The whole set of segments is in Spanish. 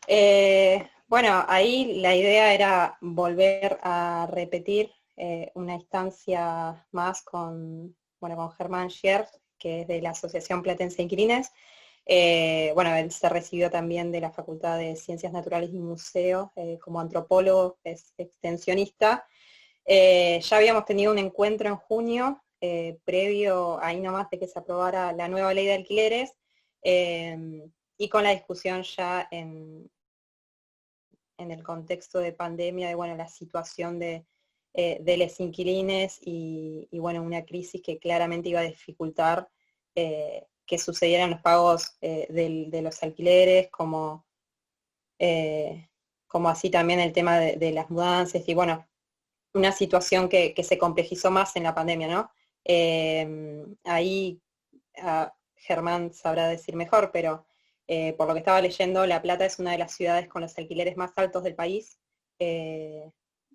Bueno, ahí la idea era volver a repetir una instancia más con Germán Schier, que es de la Asociación Platense de Inquilines. Bueno, él se recibió también de la Facultad de Ciencias Naturales y Museo como antropólogo, es extensionista. Ya habíamos tenido un encuentro en junio, previo ahí nomás de que se aprobara la nueva ley de alquileres, y con la discusión ya en el contexto de pandemia, de bueno, la situación de los inquilines y bueno, una crisis que claramente iba a dificultar que sucedieran los pagos de los alquileres, eh, como así también el tema de las mudanzas y bueno, una situación que se complejizó más en la pandemia, ¿no? Ahí Germán sabrá decir mejor, pero por lo que estaba leyendo, La Plata es una de las ciudades con los alquileres más altos del país. Eh,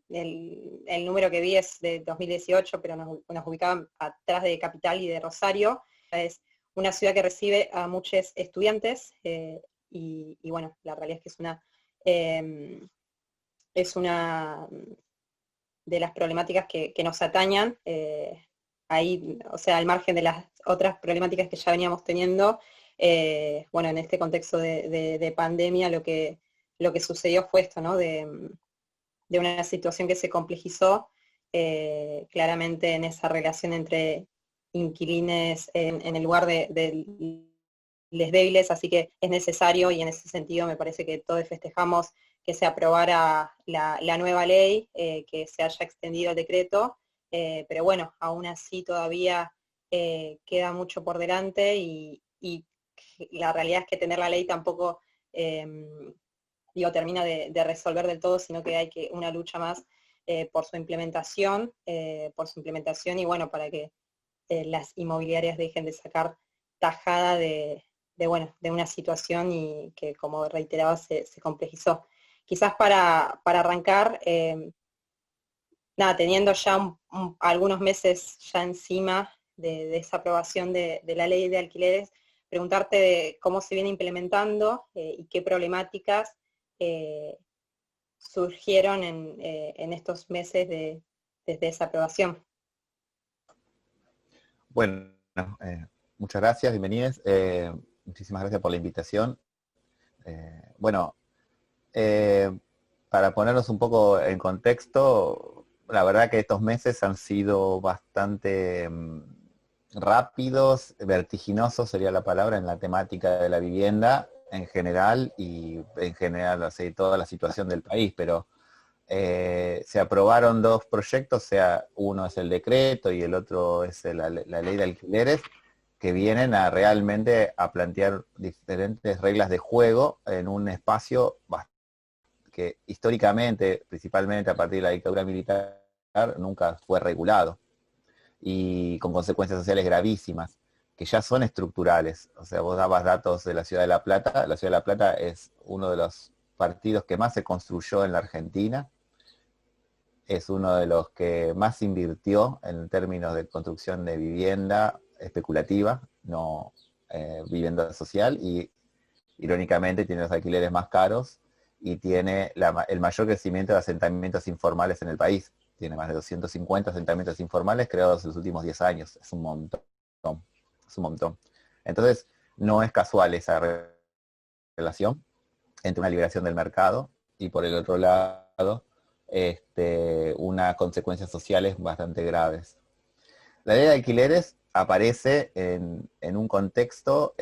el número que vi es de 2018, pero nos ubicaban atrás de Capital y de Rosario. Es una ciudad que recibe a muchos estudiantes y bueno, la realidad es que es una de las problemáticas que nos atañan, ahí, o sea, al margen de las otras problemáticas que ya veníamos teniendo, bueno, en este contexto de pandemia lo que sucedió fue esto, ¿no? De una situación que se complejizó claramente en esa relación entre inquilines en el lugar de les débiles, así que es necesario y en ese sentido me parece que todos festejamos que se aprobara la nueva ley, que se haya extendido el decreto, pero bueno, aún así todavía queda mucho por delante y la realidad es que tener la ley tampoco, termina de resolver del todo, sino que hay que una lucha más por su implementación y bueno, para que las inmobiliarias dejen de sacar tajada bueno, de una situación y que, como reiteraba, se complejizó. Quizás para arrancar, nada, teniendo ya algunos meses ya encima de esa aprobación de la ley de alquileres, preguntarte de cómo se viene implementando y qué problemáticas eh, surgieron en estos meses desde esa aprobación. Bueno, muchas gracias, bienvenidos. Muchísimas gracias por la invitación. Bueno, eh, para ponernos un poco en contexto, la verdad que estos meses han sido bastante rápidos, vertiginosos sería la palabra, en la temática de la vivienda en general y en general así, toda la situación del país, pero se aprobaron dos proyectos, sea uno es el decreto y el otro es la ley de alquileres, que vienen a realmente a plantear diferentes reglas de juego en un espacio que históricamente, principalmente a partir de la dictadura militar, nunca fue regulado y con consecuencias sociales gravísimas, que ya son estructurales. O sea, vos dabas datos de la ciudad de La Plata. La ciudad de La Plata es uno de los partidos que más se construyó en la Argentina, es uno de los que más invirtió en términos de construcción de vivienda especulativa, no vivienda social, y irónicamente tiene los alquileres más caros y tiene el mayor crecimiento de asentamientos informales en el país. Tiene más de 250 asentamientos informales creados en los últimos 10 años. Es un montón. Es un montón. Entonces, no es casual esa relación entre una liberación del mercado y por el otro lado, unas consecuencias sociales bastante graves. La ley de alquileres aparece en un contexto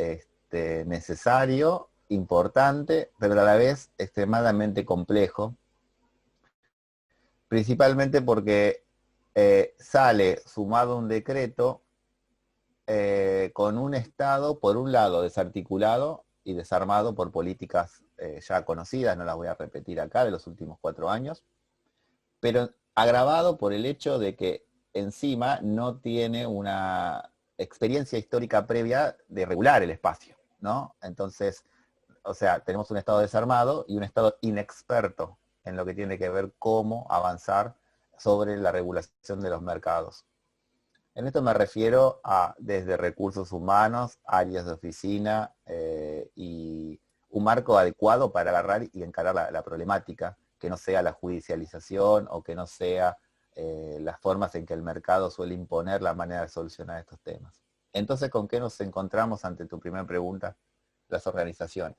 necesario, importante, pero a la vez extremadamente complejo, principalmente porque sale sumado un decreto con un Estado, por un lado, desarticulado y desarmado por políticas ya conocidas, no las voy a repetir acá, de los últimos 4 años, pero agravado por el hecho de que encima no tiene una experiencia histórica previa de regular el espacio, ¿no? Entonces, o sea, tenemos un Estado desarmado y un Estado inexperto en lo que tiene que ver cómo avanzar sobre la regulación de los mercados. En esto me refiero a desde recursos humanos, áreas de oficina y un marco adecuado para agarrar y encarar la problemática, que no sea la judicialización o que no sea las formas en que el mercado suele imponer la manera de solucionar estos temas. Entonces, ¿con qué nos encontramos ante tu primera pregunta? Las organizaciones.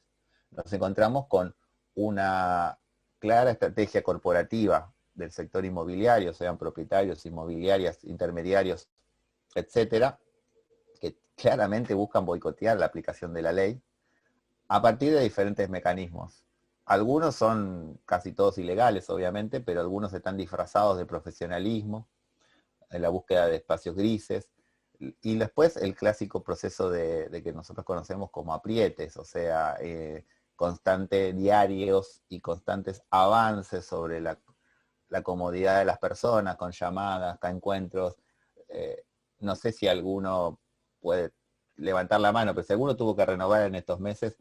Nos encontramos con una clara estrategia corporativa del sector inmobiliario, sean propietarios, inmobiliarias, intermediarios, etcétera, que claramente buscan boicotear la aplicación de la ley a partir de diferentes mecanismos. Algunos son casi todos ilegales, obviamente, pero algunos están disfrazados de profesionalismo, en la búsqueda de espacios grises, y después el clásico proceso de que nosotros conocemos como aprietes, o sea, constantes diarios y constantes avances sobre la comodidad de las personas, con llamadas, encuentros. No sé si alguno puede levantar la mano, pero si alguno tuvo que renovar en estos meses,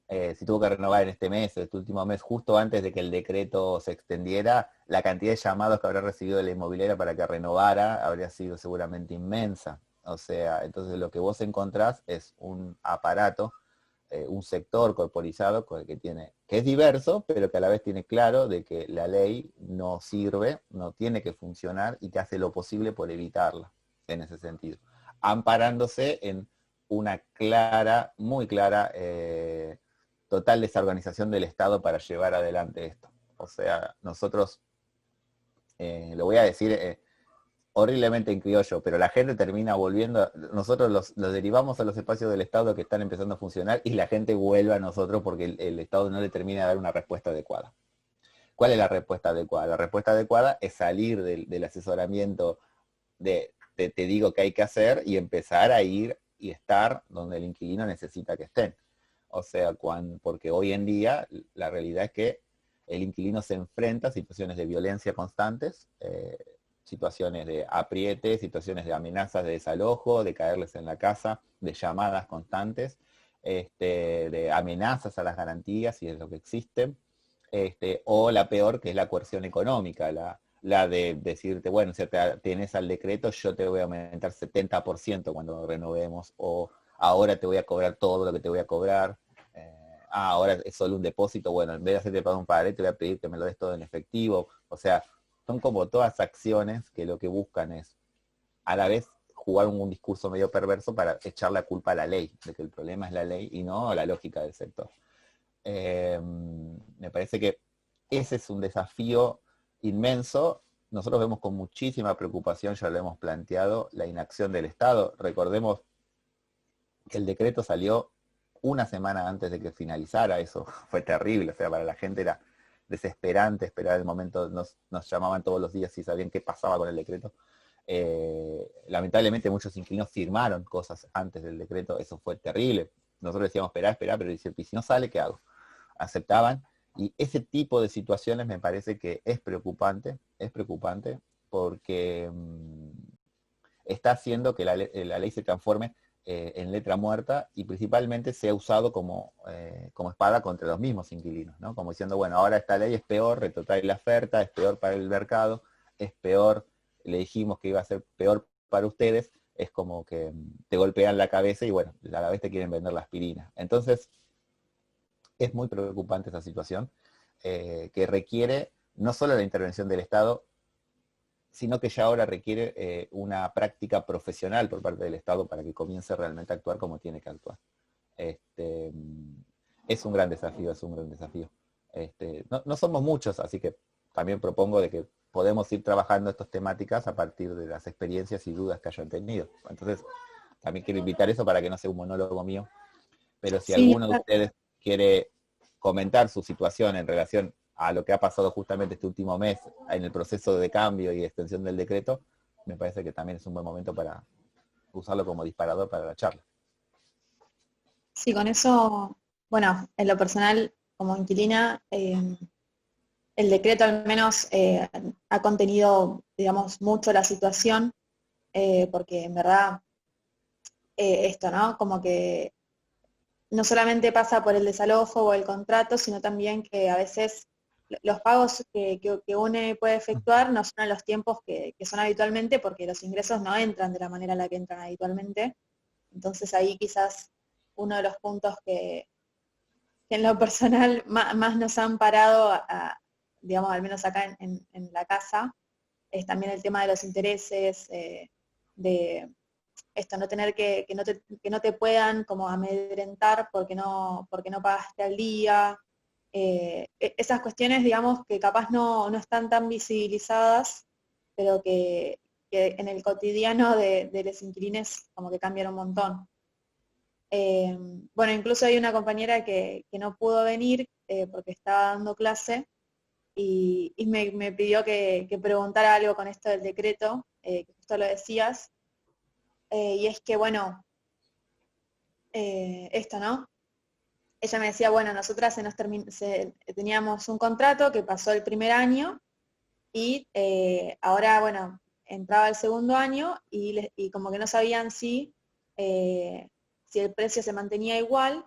si tuvo que renovar en este mes, este último mes, justo antes de que el decreto se extendiera, la cantidad de llamados que habrá recibido de la inmobiliaria para que renovara habría sido seguramente inmensa. O sea, entonces lo que vos encontrás es un aparato, un sector corporizado con el que es diverso, pero que a la vez tiene claro de que la ley no sirve, no tiene que funcionar y que hace lo posible por evitarla en ese sentido, amparándose en una clara, muy clara, total desorganización del Estado para llevar adelante esto. O sea, nosotros, lo voy a decir horriblemente en criollo, pero la gente termina volviendo, nosotros los derivamos a los espacios del Estado que están empezando a funcionar y la gente vuelve a nosotros porque el Estado no le termina de dar una respuesta adecuada. ¿Cuál es la respuesta adecuada? La respuesta adecuada es salir del asesoramiento te digo qué hay que hacer y empezar a ir y estar donde el inquilino necesita que estén. O sea, porque hoy en día la realidad es que el inquilino se enfrenta a situaciones de violencia constantes, situaciones de apriete, situaciones de amenazas de desalojo, de caerles en la casa, de llamadas constantes, de amenazas a las garantías, si es lo que existe, o la peor, que es la coerción económica, la de decirte, bueno, si te tienes al decreto, yo te voy a aumentar 70% cuando renovemos, o ahora te voy a cobrar todo lo que te voy a cobrar, ahora es solo un depósito, bueno, en vez de hacerte pagar un pagaré, te voy a pedir que me lo des todo en efectivo. O sea, son como todas acciones que lo que buscan es, a la vez, jugar un discurso medio perverso para echar la culpa a la ley, de que el problema es la ley y no la lógica del sector. Me parece que ese es un desafío inmenso. Nosotros vemos con muchísima preocupación, ya lo hemos planteado, la inacción del Estado. Recordemos que el decreto salió una semana antes de que finalizara, eso fue terrible, o sea, para la gente era desesperante esperar el momento, nos llamaban todos los días y sabían qué pasaba con el decreto. Lamentablemente muchos inquilinos firmaron cosas antes del decreto, eso fue terrible. Nosotros decíamos, esperá, pero dice, si no sale, ¿qué hago? Aceptaban, y ese tipo de situaciones me parece que es preocupante porque está haciendo que la ley se transforme en letra muerta y principalmente sea usado como espada contra los mismos inquilinos, ¿no? Como diciendo, bueno, ahora esta ley es peor, retrotrae la oferta, es peor para el mercado, es peor, le dijimos que iba a ser peor para ustedes, es como que te golpean la cabeza y bueno, a la vez te quieren vender la aspirina. Entonces, es muy preocupante esa situación, que requiere no solo la intervención del Estado, sino que ya ahora requiere una práctica profesional por parte del Estado para que comience realmente a actuar como tiene que actuar. Es un gran desafío, es un gran desafío. No somos muchos, así que también propongo de que podemos ir trabajando estas temáticas a partir de las experiencias y dudas que hayan tenido. Entonces, también quiero invitar eso para que no sea un monólogo mío, pero si Sí, alguno de ustedes quiere comentar su situación en relación a lo que ha pasado justamente este último mes en el proceso de cambio y extensión del decreto, me parece que también es un buen momento para usarlo como disparador para la charla. sí, con eso, bueno, en lo personal, como inquilina, el decreto al menos ha contenido, digamos, mucho la situación, porque en verdad esto, ¿no? Como que no solamente pasa por el desalojo o el contrato, sino también que a veces los pagos que uno puede efectuar no son en los tiempos que son habitualmente porque los ingresos no entran de la manera en la que entran habitualmente. Entonces ahí quizás uno de los puntos que en lo personal más nos han parado, digamos, al menos acá en la casa, es también el tema de los intereses, de esto, no tener que no te puedan como amedrentar porque no pagaste al día. Esas cuestiones, digamos, que capaz no están tan visibilizadas, pero que en el cotidiano de los inquilines como que cambian un montón. Bueno, incluso hay una compañera que no pudo venir porque estaba dando clase y me pidió que preguntara algo con esto del decreto, que justo lo decías, y es que, bueno, esto, ¿no? Ella me decía, bueno, nosotras teníamos un contrato que pasó el primer año y ahora, bueno, entraba el segundo año y como que no sabían si el precio se mantenía igual,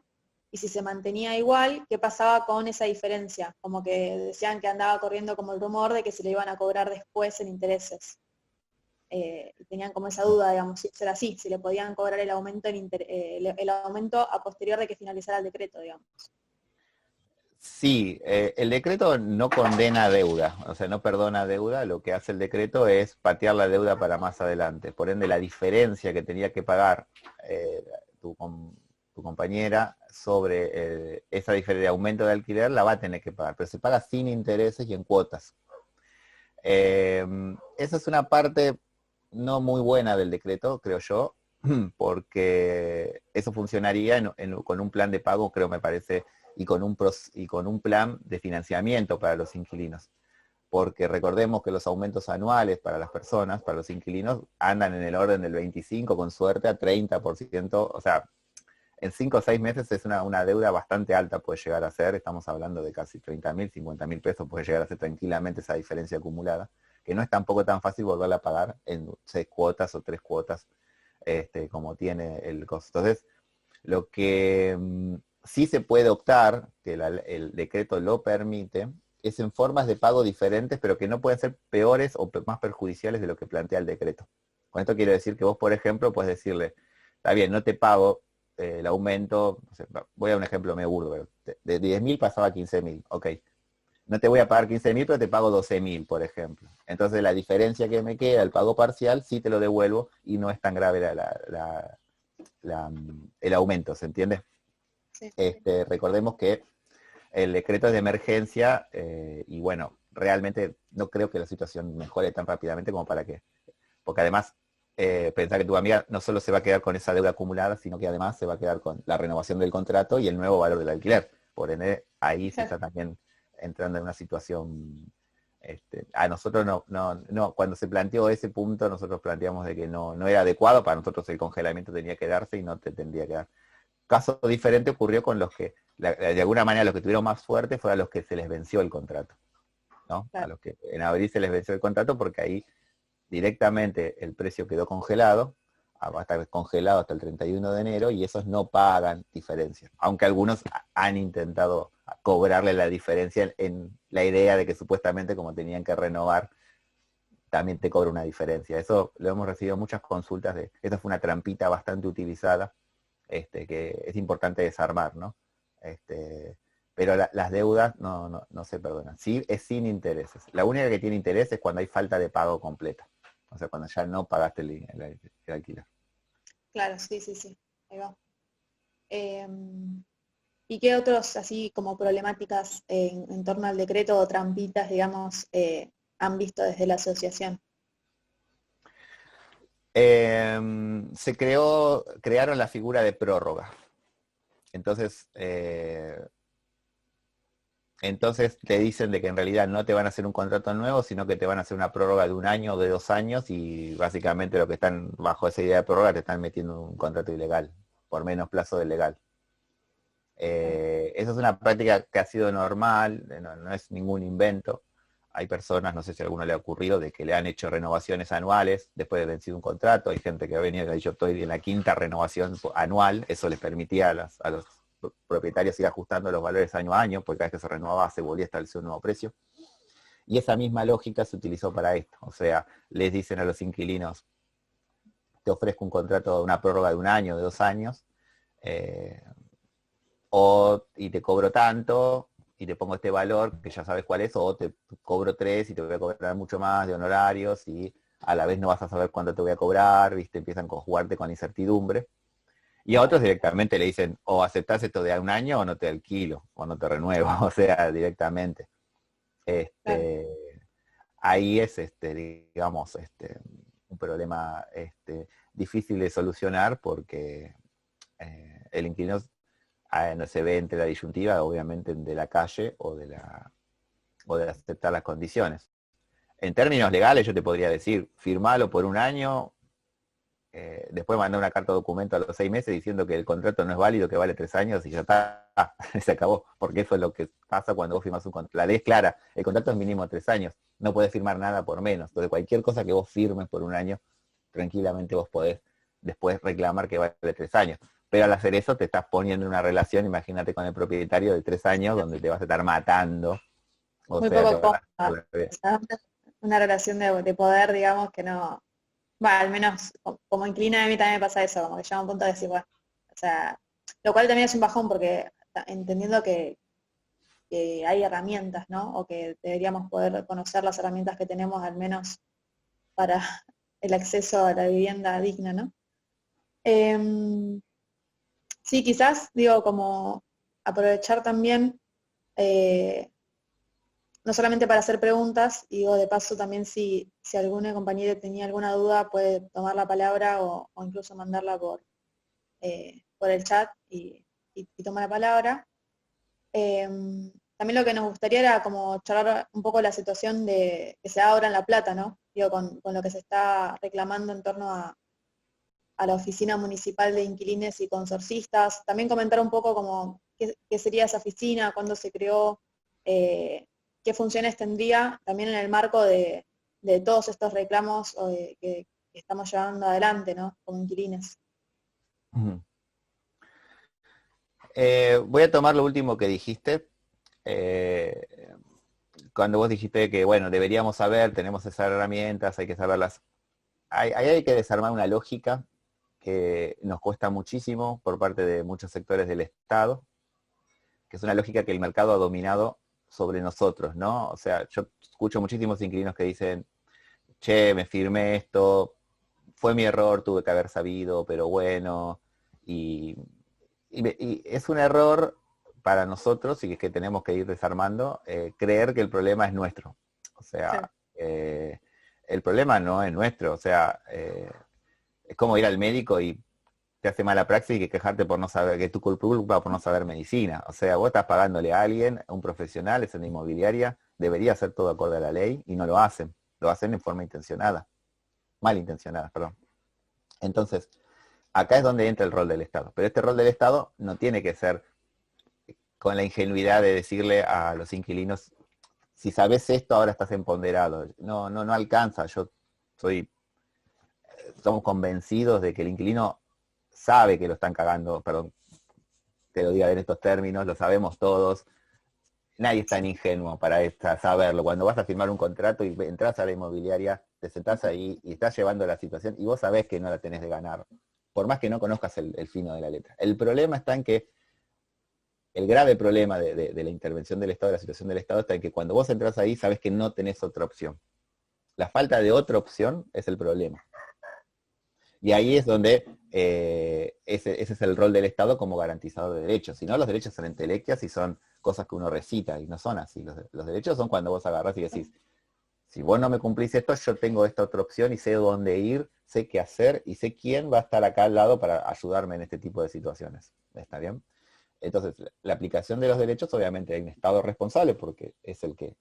y si se mantenía igual, ¿qué pasaba con esa diferencia? Como que decían que andaba corriendo como el rumor de que se le iban a cobrar después en intereses. Tenían como esa duda, digamos, si eso era así, si le podían cobrar el aumento, el aumento a posterior de que finalizara el decreto, digamos. Sí, el decreto no condena deuda, o sea, no perdona deuda, lo que hace el decreto es patear la deuda para más adelante. Por ende, la diferencia que tenía que pagar tu compañera sobre esa diferencia de aumento de alquiler la va a tener que pagar, pero se paga sin intereses y en cuotas. Esa es una parte no muy buena del decreto, creo yo, porque eso funcionaría con un plan de pago, creo, me parece, y con un plan de financiamiento para los inquilinos. Porque recordemos que los aumentos anuales para las personas, para los inquilinos, andan en el orden del 25, con suerte, a 30%. O sea, en 5 o 6 meses es una deuda bastante alta, puede llegar a ser. Estamos hablando de casi 30.000, 50.000 pesos, puede llegar a ser tranquilamente esa diferencia acumulada, que no es tampoco tan fácil volverla a pagar en 6 cuotas o 3 cuotas, como tiene el costo. Entonces, lo que sí se puede optar, que el decreto lo permite, es en formas de pago diferentes, pero que no pueden ser peores o más perjudiciales de lo que plantea el decreto. Con esto quiero decir que vos, por ejemplo, puedes decirle, está bien, no te pago el aumento, no sé, voy a un ejemplo medio burdo, pero de 10.000 pasaba a 15.000, ok. No te voy a pagar 15.000, pero te pago 12.000, por ejemplo. Entonces la diferencia que me queda, el pago parcial, sí te lo devuelvo y no es tan grave el aumento, ¿se entiende? Sí. Recordemos que el decreto es de emergencia y bueno, realmente no creo que la situación mejore tan rápidamente como para que, porque además pensar que tu amiga no solo se va a quedar con esa deuda acumulada, sino que además se va a quedar con la renovación del contrato y el nuevo valor del alquiler. Por ende, ahí se está también entrando en una situación. A nosotros no, cuando se planteó ese punto, nosotros planteamos de que no era adecuado, para nosotros el congelamiento tenía que darse y no te tendría que dar. Caso diferente ocurrió con los que, de alguna manera, los que tuvieron más suerte fueron a los que se les venció el contrato, ¿no? Claro. A los que en abril se les venció el contrato porque ahí directamente el precio quedó congelado, va a estar congelado hasta el 31 de enero y esos no pagan diferencia, aunque algunos han intentado cobrarle la diferencia en la idea de que supuestamente como tenían que renovar, también te cobra una diferencia. Eso lo hemos recibido muchas consultas de, esta fue una trampita bastante utilizada, que es importante desarmar, ¿no? Pero las deudas no se perdonan. Sí, es sin intereses. La única que tiene interés es cuando hay falta de pago completa. O sea, cuando ya no pagaste el alquiler. Claro, sí. Ahí va. ¿Y qué otros, así como problemáticas en torno al decreto o trampitas, digamos, han visto desde la asociación? Crearon la figura de prórroga. Entonces te dicen de que en realidad no te van a hacer un contrato nuevo, sino que te van a hacer una prórroga de 1 año o de 2 años y básicamente lo que están bajo esa idea de prórroga te están metiendo un contrato ilegal, por menos plazo de legal. Esa es una práctica que ha sido normal, no es ningún invento. Hay personas, no sé si a alguno le ha ocurrido, de que le han hecho renovaciones anuales después de vencido un contrato. Hay gente que ha venido y ha dicho, estoy en la 5ª renovación anual. Eso les permitía a los propietarios ir ajustando los valores año a año, porque cada vez que se renovaba se volvía a establecer un nuevo precio. Y esa misma lógica se utilizó para esto. O sea, les dicen a los inquilinos, te ofrezco un contrato, una prórroga de 1 año, de 2 años, y te cobro tanto, y te pongo este valor, que ya sabes cuál es, o te cobro 3 y te voy a cobrar mucho más de honorarios, y a la vez no vas a saber cuánto te voy a cobrar, ¿viste? Empiezan a conjugarte con incertidumbre. Y a otros directamente le dicen, o aceptás esto de un año o no te alquilo, o no te renuevo, o sea, directamente. Claro. Ahí es, digamos, un problema difícil de solucionar porque el inquilino no se ve entre la disyuntiva, obviamente, de la calle o de aceptar las condiciones. En términos legales yo te podría decir, firmalo por un año, después mandar una carta de documento a los 6 meses diciendo que el contrato no es válido, que vale 3 años y ya está, se acabó, porque eso es lo que pasa cuando vos firmas un contrato. La ley es clara, el contrato es mínimo 3 años, no podés firmar nada por menos. Entonces cualquier cosa que vos firmes por un año, tranquilamente vos podés después reclamar que vale 3 años. Pero al hacer eso te estás poniendo en una relación, imagínate, con el propietario de 3 años donde te vas a estar matando. O Muy sea, poco te van a... cómoda. O sea, una relación de poder, digamos, que no, va, al menos como inquilina, a mí también me pasa eso, como que llega un punto de decir, bueno, o sea, lo cual también es un bajón porque entendiendo que hay herramientas, ¿no? O que deberíamos poder conocer las herramientas que tenemos al menos para el acceso a la vivienda digna, ¿no? Em, sí, quizás, digo, como aprovechar también, eh, no solamente para hacer preguntas, y digo, de paso también si alguna compañera tenía alguna duda puede tomar la palabra o incluso mandarla por el chat y tomar la palabra. También lo que nos gustaría era como charlar un poco la situación de que se da ahora en La Plata, ¿no? Digo, con lo que se está reclamando en torno a la Oficina Municipal de Inquilines y Consorcistas. También comentar un poco como qué sería esa oficina, cuándo se creó, qué funciones tendría, también en el marco de todos estos reclamos que estamos llevando adelante, ¿no? Como inquilines. Ujú. Voy a tomar lo último que dijiste. Eh, Cuando vos dijiste que, bueno, deberíamos saber, tenemos esas herramientas, hay que saberlas. Ahí hay que desarmar una lógica que nos cuesta muchísimo por parte de muchos sectores del Estado, que es una lógica que el mercado ha dominado sobre nosotros, ¿no? O sea, yo escucho muchísimos inquilinos que dicen, che, me firmé esto, fue mi error, tuve que haber sabido, pero bueno, y, y es un error para nosotros, y es que tenemos que ir desarmando, creer que el problema es nuestro. O Claro. sea, el problema no es nuestro, o sea, es como ir al médico y te hace mala praxis y que quejarte por no saber, que tu culpa por no saber medicina. O sea, vos estás pagándole a alguien, a un profesional, es una inmobiliaria, debería hacer todo acorde a la ley y no lo hacen. Lo hacen en forma intencionada, malintencionada, perdón. Entonces, acá es donde entra el rol del Estado. Pero este rol del Estado no tiene que ser con la ingenuidad de decirle a los inquilinos, si sabes esto, ahora estás empoderado. No, no, no alcanza. Somos convencidos de que el inquilino sabe que lo están cagando, perdón, te lo diga en estos términos, lo sabemos todos. Nadie es tan ingenuo para saberlo. Cuando vas a firmar un contrato y entras a la inmobiliaria, te sentás ahí y estás llevando la situación y vos sabés que no la tenés de ganar, por más que no conozcas el fino de la letra. El problema está en que, el grave problema de la intervención del Estado, de la situación del Estado, está en que cuando vos entras ahí sabes que no tenés otra opción. La falta de otra opción es el problema. Y ahí es donde ese es el rol del Estado como garantizador de derechos. Si no, los derechos son entelequias y son cosas que uno recita, y no son así. Los derechos son cuando vos agarrás y decís, si vos no me cumplís esto, yo tengo esta otra opción y sé dónde ir, sé qué hacer y sé quién va a estar acá al lado para ayudarme en este tipo de situaciones. ¿Está bien? Entonces, la aplicación de los derechos, obviamente hay un Estado responsable porque es el que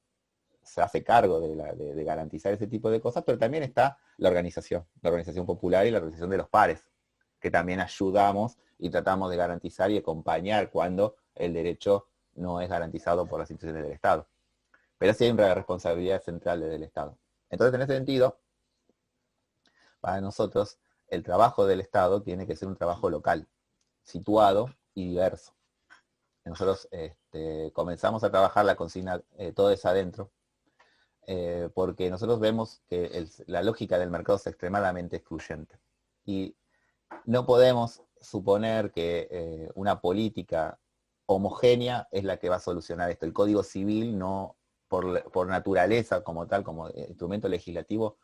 se hace cargo de garantizar ese tipo de cosas, pero también está la organización popular y la organización de los pares, que también ayudamos y tratamos de garantizar y acompañar cuando el derecho no es garantizado por las instituciones del Estado. Pero sí hay una responsabilidad central del Estado. Entonces, en ese sentido, para nosotros, el trabajo del Estado tiene que ser un trabajo local, situado y diverso. Nosotros comenzamos a trabajar la consigna todo es adentro, porque nosotros vemos que la lógica del mercado es extremadamente excluyente. Y no podemos suponer que una política homogénea es la que va a solucionar esto. El Código Civil no, por naturaleza como tal, como instrumento legislativo,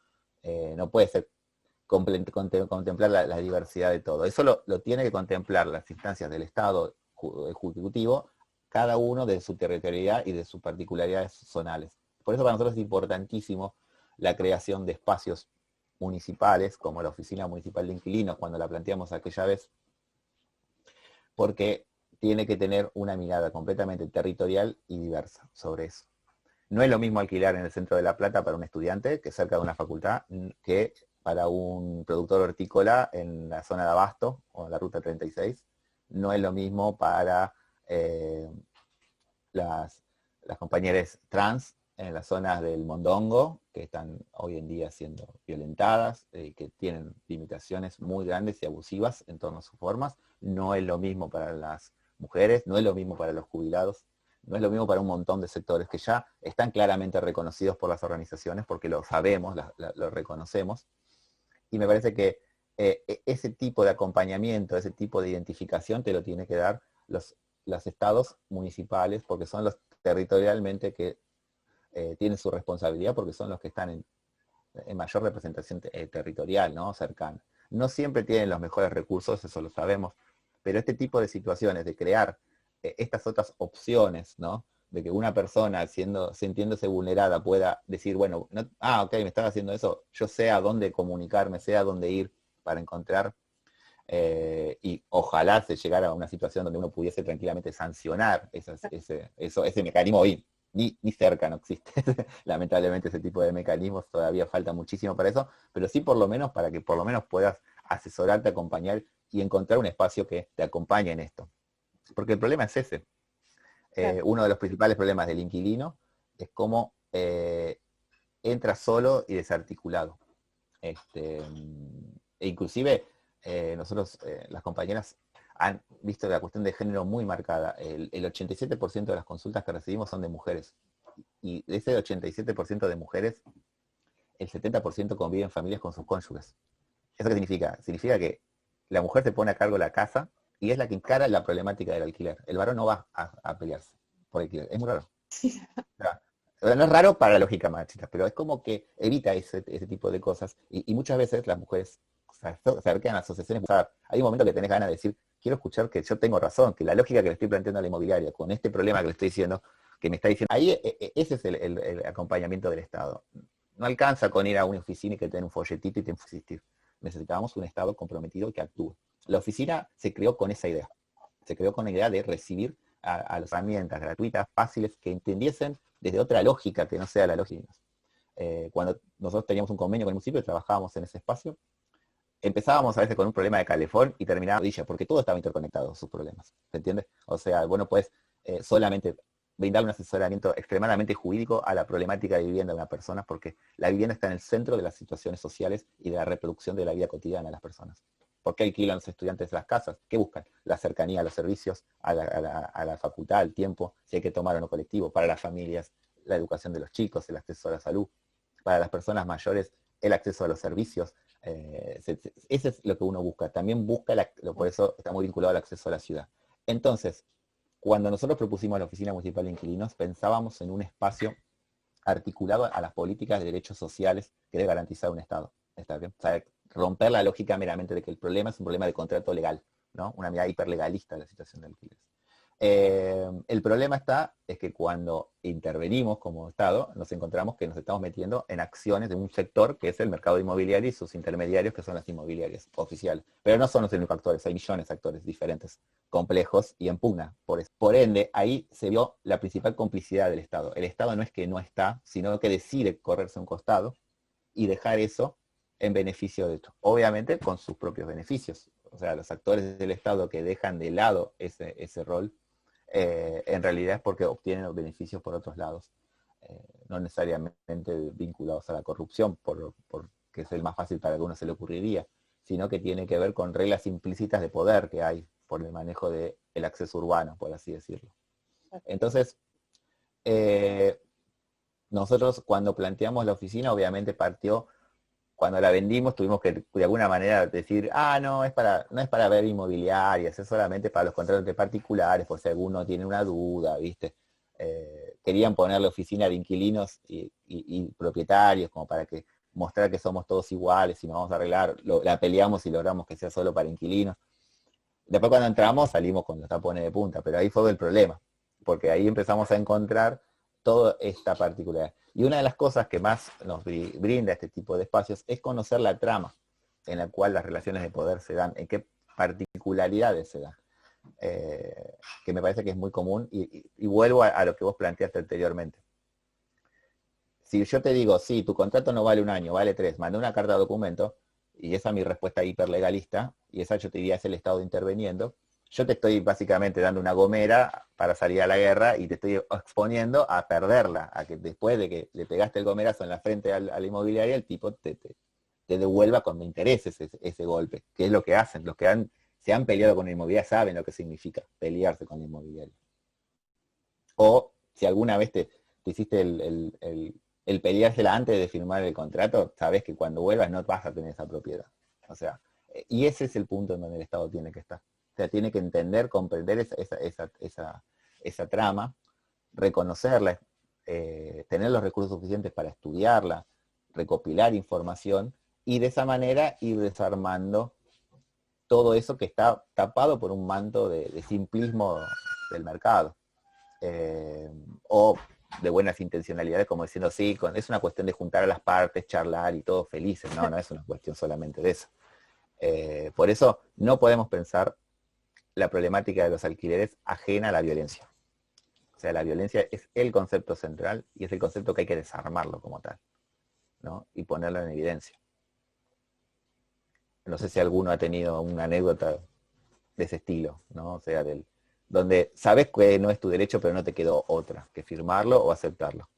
no puede ser contemplar la diversidad de todo. Eso lo tiene que contemplar las instancias del Estado ejecutivo, cada uno de su territorialidad y de sus particularidades zonales. Por eso para nosotros es importantísimo la creación de espacios municipales, como la Oficina Municipal de Inquilinos, cuando la planteamos aquella vez, porque tiene que tener una mirada completamente territorial y diversa sobre eso. No es lo mismo alquilar en el centro de La Plata para un estudiante, que cerca de una facultad, que para un productor hortícola en la zona de Abasto, o en la Ruta 36. No es lo mismo para las compañeras trans en las zonas del Mondongo, que están hoy en día siendo violentadas, que tienen limitaciones muy grandes y abusivas en torno a sus formas. No es lo mismo para las mujeres, no es lo mismo para los jubilados, no es lo mismo para un montón de sectores que ya están claramente reconocidos por las organizaciones, porque lo sabemos, lo reconocemos. Y me parece que ese tipo de acompañamiento, ese tipo de identificación te lo tiene que dar los estados municipales, porque son los territorialmente que tienen su responsabilidad, porque son los que están en mayor representación territorial, ¿no? Cercana. No siempre tienen los mejores recursos, eso lo sabemos, pero este tipo de situaciones, de crear estas otras opciones, ¿no? De que una persona sintiéndose vulnerada pueda decir, bueno, no, ok, me estaba haciendo eso, yo sé a dónde comunicarme, sé a dónde ir para encontrar, y ojalá se llegara a una situación donde uno pudiese tranquilamente sancionar ese mecanismo hoy. Ni cerca no existe. Lamentablemente ese tipo de mecanismos todavía falta muchísimo para eso, pero sí por lo menos para que por lo menos puedas asesorarte, acompañar y encontrar un espacio que te acompañe en esto. Porque el problema es ese. Claro. Uno de los principales problemas del inquilino es cómo entra solo y desarticulado. E inclusive nosotros, las compañeras, han visto la cuestión de género muy marcada. El 87% de las consultas que recibimos son de mujeres. Y de ese 87% de mujeres, el 70% convive en familias con sus cónyuges. ¿Eso qué significa? Significa que la mujer se pone a cargo de la casa y es la que encara la problemática del alquiler. El varón no va a pelearse por alquiler. Es muy raro. Sí. No es raro para la lógica machista, pero es como que evita ese tipo de cosas. Y muchas veces las mujeres se acercan a asociaciones. Hay un momento que tenés ganas de decir, quiero escuchar que yo tengo razón, que la lógica que le estoy planteando a la inmobiliaria, con este problema que le estoy diciendo, que me está diciendo, ahí ese es el acompañamiento del Estado. No alcanza con ir a una oficina y que te den un folletito y te insistir. Necesitamos un Estado comprometido que actúe. La oficina se creó con esa idea. Se creó con la idea de recibir a las herramientas gratuitas, fáciles, que entendiesen desde otra lógica que no sea la lógica. Cuando nosotros teníamos un convenio con el municipio y trabajábamos en ese espacio, empezábamos a veces con un problema de calefón y terminábamos porque todo estaba interconectado, sus problemas. ¿Se entiende? O sea, bueno, puedes solamente brindar un asesoramiento extremadamente jurídico a la problemática de vivienda de una persona, porque la vivienda está en el centro de las situaciones sociales y de la reproducción de la vida cotidiana de las personas. ¿Por qué alquilan los estudiantes las casas? ¿Qué buscan? La cercanía a los servicios, a la facultad, al tiempo, si hay que tomar o no colectivo, para las familias, la educación de los chicos, el acceso a la salud, para las personas mayores, el acceso a los servicios. Ese es lo que uno busca. También busca, por eso está muy vinculado al acceso a la ciudad. Entonces, cuando nosotros propusimos la Oficina Municipal de Inquilinos, pensábamos en un espacio articulado a las políticas de derechos sociales que debe garantizar un Estado. ¿Está bien? O sea, romper la lógica meramente de que el problema es un problema de contrato legal, ¿no? Una mirada hiperlegalista de la situación de alquileres. El problema es que cuando intervenimos como Estado, nos encontramos que nos estamos metiendo en acciones de un sector que es el mercado inmobiliario y sus intermediarios, que son las inmobiliarias oficiales. Pero no son los únicos actores, hay millones de actores diferentes, complejos y en pugna por eso. Por ende, ahí se vio la principal complicidad del Estado. El Estado no es que no está, sino que decide correrse a un costado y dejar eso en beneficio de esto. Obviamente con sus propios beneficios. O sea, los actores del Estado que dejan de lado ese rol, en realidad es porque obtienen beneficios por otros lados, no necesariamente vinculados a la corrupción, porque es el más fácil para algunos se le ocurriría, sino que tiene que ver con reglas implícitas de poder que hay por el manejo del acceso urbano, por así decirlo. Entonces, nosotros cuando planteamos la oficina, obviamente partió cuando la vendimos tuvimos que de alguna manera decir, no es para ver inmobiliarias, es solamente para los contratos de particulares, por si alguno tiene una duda, ¿viste? Querían ponerle oficina de inquilinos y propietarios como para que mostrar que somos todos iguales y nos vamos a arreglar, la peleamos y logramos que sea solo para inquilinos. Después cuando entramos salimos con los tapones de punta, pero ahí fue el problema, porque ahí empezamos a encontrar toda esta particularidad. Y una de las cosas que más nos brinda este tipo de espacios es conocer la trama en la cual las relaciones de poder se dan, en qué particularidades se dan. Que me parece que es muy común, y vuelvo a lo que vos planteaste anteriormente. Si yo te digo, sí, tu contrato no vale 1 año, vale 3, mandé una carta de documento, y esa es mi respuesta hiperlegalista, y esa yo te diría es el Estado interviniendo, yo te estoy básicamente dando una gomera para salir a la guerra y te estoy exponiendo a perderla, a que después de que le pegaste el gomerazo en la frente a la inmobiliaria, el tipo te devuelva con intereses ese golpe, que es lo que hacen. Los que se han peleado con la inmobiliaria saben lo que significa pelearse con la inmobiliaria. O si alguna vez te hiciste el peleársela antes de firmar el contrato, sabes que cuando vuelvas no vas a tener esa propiedad. O sea, y ese es el punto en donde el Estado tiene que estar. O sea, tiene que entender, comprender esa trama, reconocerla, tener los recursos suficientes para estudiarla, recopilar información, y de esa manera ir desarmando todo eso que está tapado por un manto de simplismo del mercado. O de buenas intencionalidades, como diciendo, sí, es una cuestión de juntar a las partes, charlar y todos felices. No es una cuestión solamente de eso. Por eso no podemos pensar la problemática de los alquileres ajena a la violencia. O sea, la violencia es el concepto central y es el concepto que hay que desarmarlo como tal, ¿no? Y ponerlo en evidencia. No sé si alguno ha tenido una anécdota de ese estilo, ¿no? O sea, donde sabes que no es tu derecho, pero no te quedó otra que firmarlo o aceptarlo.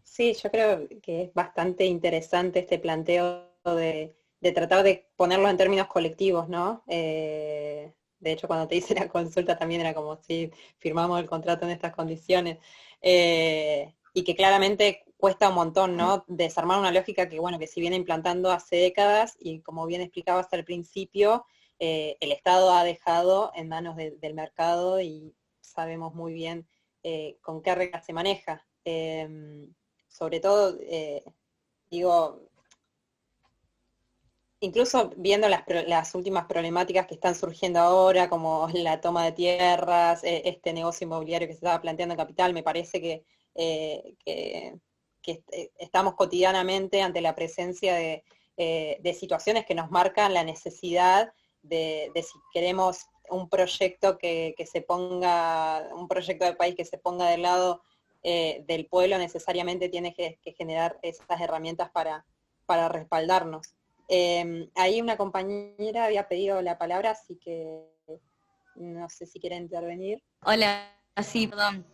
Sí, yo creo que es bastante interesante este planteo de tratar de ponerlo en términos colectivos, ¿no? De hecho, cuando te hice la consulta también era como si firmamos el contrato en estas condiciones. Y que claramente cuesta un montón, ¿no? Desarmar una lógica que, bueno, que se viene implantando hace décadas y como bien explicabas al principio, el Estado ha dejado en manos del mercado y sabemos muy bien con qué reglas se maneja. Sobre todo, digo, incluso viendo las últimas problemáticas que están surgiendo ahora, como la toma de tierras, este negocio inmobiliario que se estaba planteando en Capital, me parece que estamos cotidianamente ante la presencia de situaciones que nos marcan la necesidad de si queremos un proyecto que se ponga, un proyecto de país que se ponga del lado del pueblo, necesariamente tiene que generar esas herramientas para respaldarnos. Ahí una compañera había pedido la palabra, así que no sé si quiere intervenir. Hola, sí, perdón.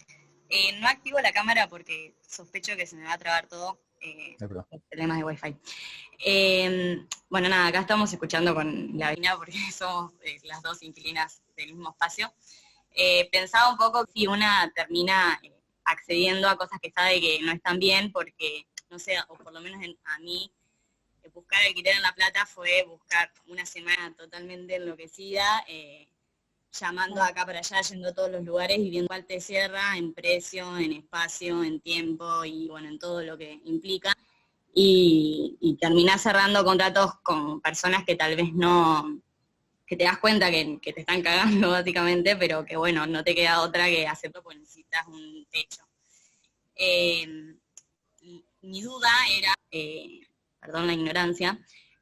No activo la cámara porque sospecho que se me va a trabar todo por problemas de wifi. Bueno, nada, acá estamos escuchando con la Vina porque somos las dos inquilinas del mismo espacio. Pensaba un poco si una termina accediendo a cosas que sabe que no están bien porque, no sé, o por lo menos a mí, buscar alquiler en La Plata fue buscar una semana totalmente enloquecida, llamando acá para allá, yendo a todos los lugares y viendo cuál te cierra en precio, en espacio, en tiempo y bueno, en todo lo que implica. Y terminás cerrando contratos con personas que tal vez no, que te das cuenta que te están cagando básicamente, pero que bueno, no te queda otra que aceptar porque necesitas un techo. Mi duda era, perdón la ignorancia,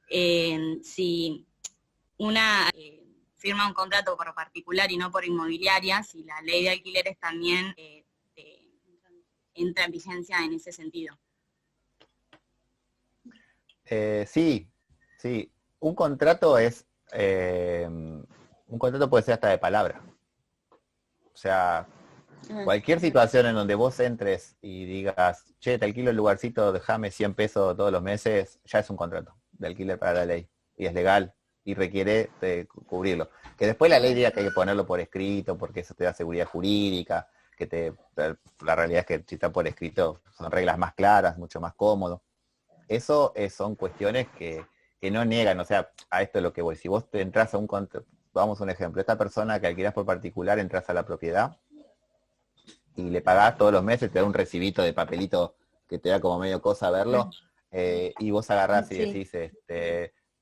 si una firma un contrato por particular y no por inmobiliaria, si la ley de alquileres también entra en vigencia en ese sentido. Sí. Un contrato puede ser hasta de palabra. O sea, cualquier situación en donde vos entres y digas, che, te alquilo el lugarcito, déjame 100 pesos todos los meses, ya es un contrato de alquiler para la ley. Y es legal y requiere cubrirlo. Que después la ley diga que hay que ponerlo por escrito, porque eso te da seguridad jurídica, la realidad es que si está por escrito son reglas más claras, mucho más cómodo. Eso son cuestiones que no niegan, o sea, a esto es lo que voy. Si vos te entras a vamos a un ejemplo, esta persona que alquilás por particular, entras a la propiedad y le pagás todos los meses, te da un recibito de papelito que te da como medio cosa verlo, y vos agarrás y decís,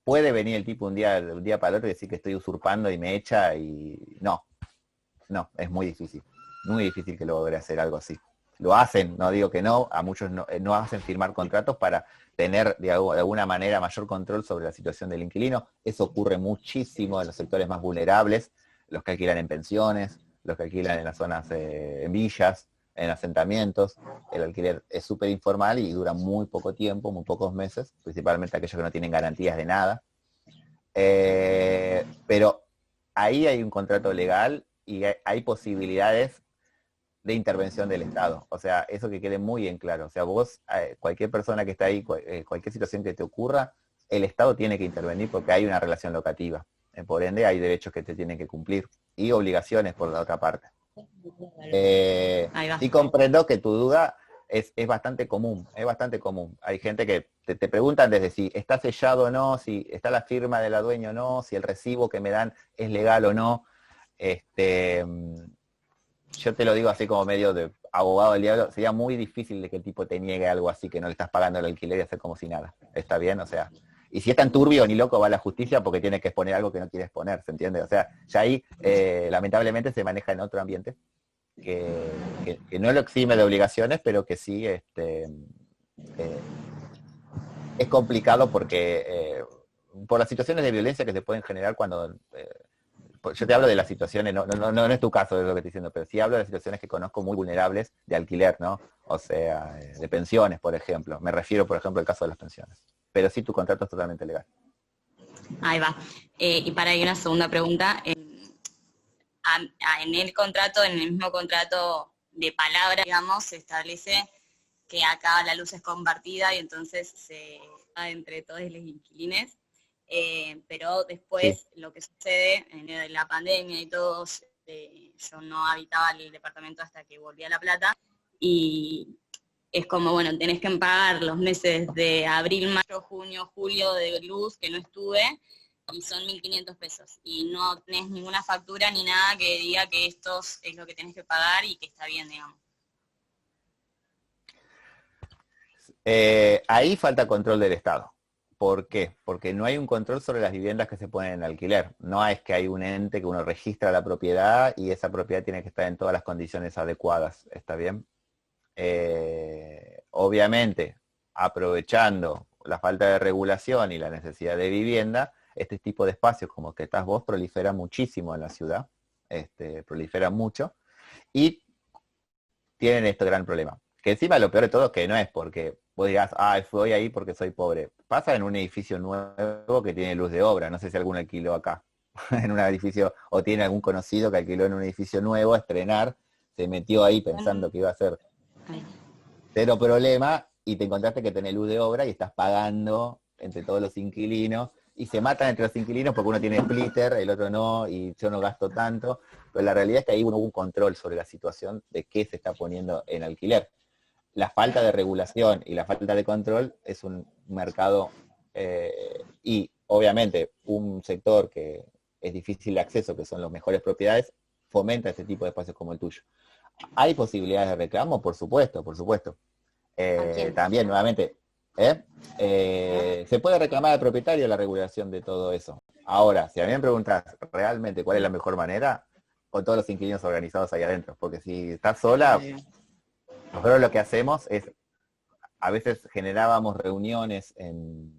puede venir el tipo un día para el otro y decir que estoy usurpando y me echa, y no, es muy difícil que logre hacer algo así. Lo hacen, no digo que no, a muchos no hacen firmar contratos para tener de alguna manera mayor control sobre la situación del inquilino. Eso ocurre muchísimo en los sectores más vulnerables, los que alquilan en pensiones, los que alquilan en las zonas, en villas, en asentamientos. El alquiler es súper informal y dura muy poco tiempo, muy pocos meses, principalmente aquellos que no tienen garantías de nada. Pero ahí hay un contrato legal y hay posibilidades de intervención del Estado. O sea, eso que quede muy en claro. O sea, vos, cualquier persona que está ahí, cualquier situación que te ocurra, el Estado tiene que intervenir porque hay una relación locativa. Por ende, hay derechos que te tienen que cumplir y obligaciones por la otra parte. Y comprendo que tu duda es bastante común, Hay gente que te preguntan desde si está sellado o no, si está la firma de la dueña o no, si el recibo que me dan es legal o no. Yo te lo digo así como medio de abogado del diablo, sería muy difícil de que el tipo te niegue algo así, que no le estás pagando el alquiler y hacer como si nada. ¿Está bien? O sea, y si es tan turbio, ni loco va a la justicia porque tiene que exponer algo que no quiere exponer, ¿se entiende? O sea, ya ahí, lamentablemente, se maneja en otro ambiente, que no lo exime de obligaciones, pero que sí es complicado porque por las situaciones de violencia que se pueden generar cuando... yo te hablo de las situaciones, no es tu caso de lo que estoy diciendo, pero sí hablo de las situaciones que conozco muy vulnerables de alquiler, ¿no? O sea, de pensiones, por ejemplo. Me refiero, por ejemplo, al caso de las pensiones. Pero sí, tu contrato es totalmente legal. Ahí va. Y para ahí una segunda pregunta. En el contrato, en el mismo contrato de palabra, digamos, se establece que acá la luz es compartida y entonces se da entre todos los inquilines. Pero después lo que sucede en la pandemia y todo, yo no habitaba el departamento hasta que volví a La Plata y es como, bueno, tenés que pagar los meses de abril, mayo, junio, julio de luz que no estuve y son 1.500 pesos y no tenés ninguna factura ni nada que diga que esto es lo que tenés que pagar y que está bien, digamos. Ahí falta control del Estado. ¿Por qué? Porque no hay un control sobre las viviendas que se ponen en alquiler. No es que hay un ente que uno registra la propiedad y esa propiedad tiene que estar en todas las condiciones adecuadas. ¿Está bien? Obviamente, aprovechando la falta de regulación y la necesidad de vivienda, este tipo de espacios como que estás vos proliferan muchísimo en la ciudad. Proliferan mucho. Y tienen este gran problema. Que encima lo peor de todo es que no es porque vos digas, voy ahí porque soy pobre. Pasa en un edificio nuevo que tiene luz de obra. No sé si alguno alquiló acá en un edificio, o tiene algún conocido que alquiló en un edificio nuevo a estrenar, se metió ahí pensando que iba a ser cero problema, y te encontraste que tenés luz de obra y estás pagando entre todos los inquilinos, y se matan entre los inquilinos porque uno tiene splitter, el otro no, y yo no gasto tanto. Pero la realidad es que ahí hubo un control sobre la situación de qué se está poniendo en alquiler. La falta de regulación y la falta de control es un mercado y obviamente un sector que es difícil de acceso, que son las mejores propiedades, fomenta este tipo de espacios como el tuyo. ¿Hay posibilidades de reclamo? Por supuesto, por supuesto. También, nuevamente, se puede reclamar al propietario la regulación de todo eso. Ahora, si a mí me preguntas realmente cuál es la mejor manera, con todos los inquilinos organizados ahí adentro, porque si estás sola... Nosotros lo que hacemos es, a veces generábamos reuniones en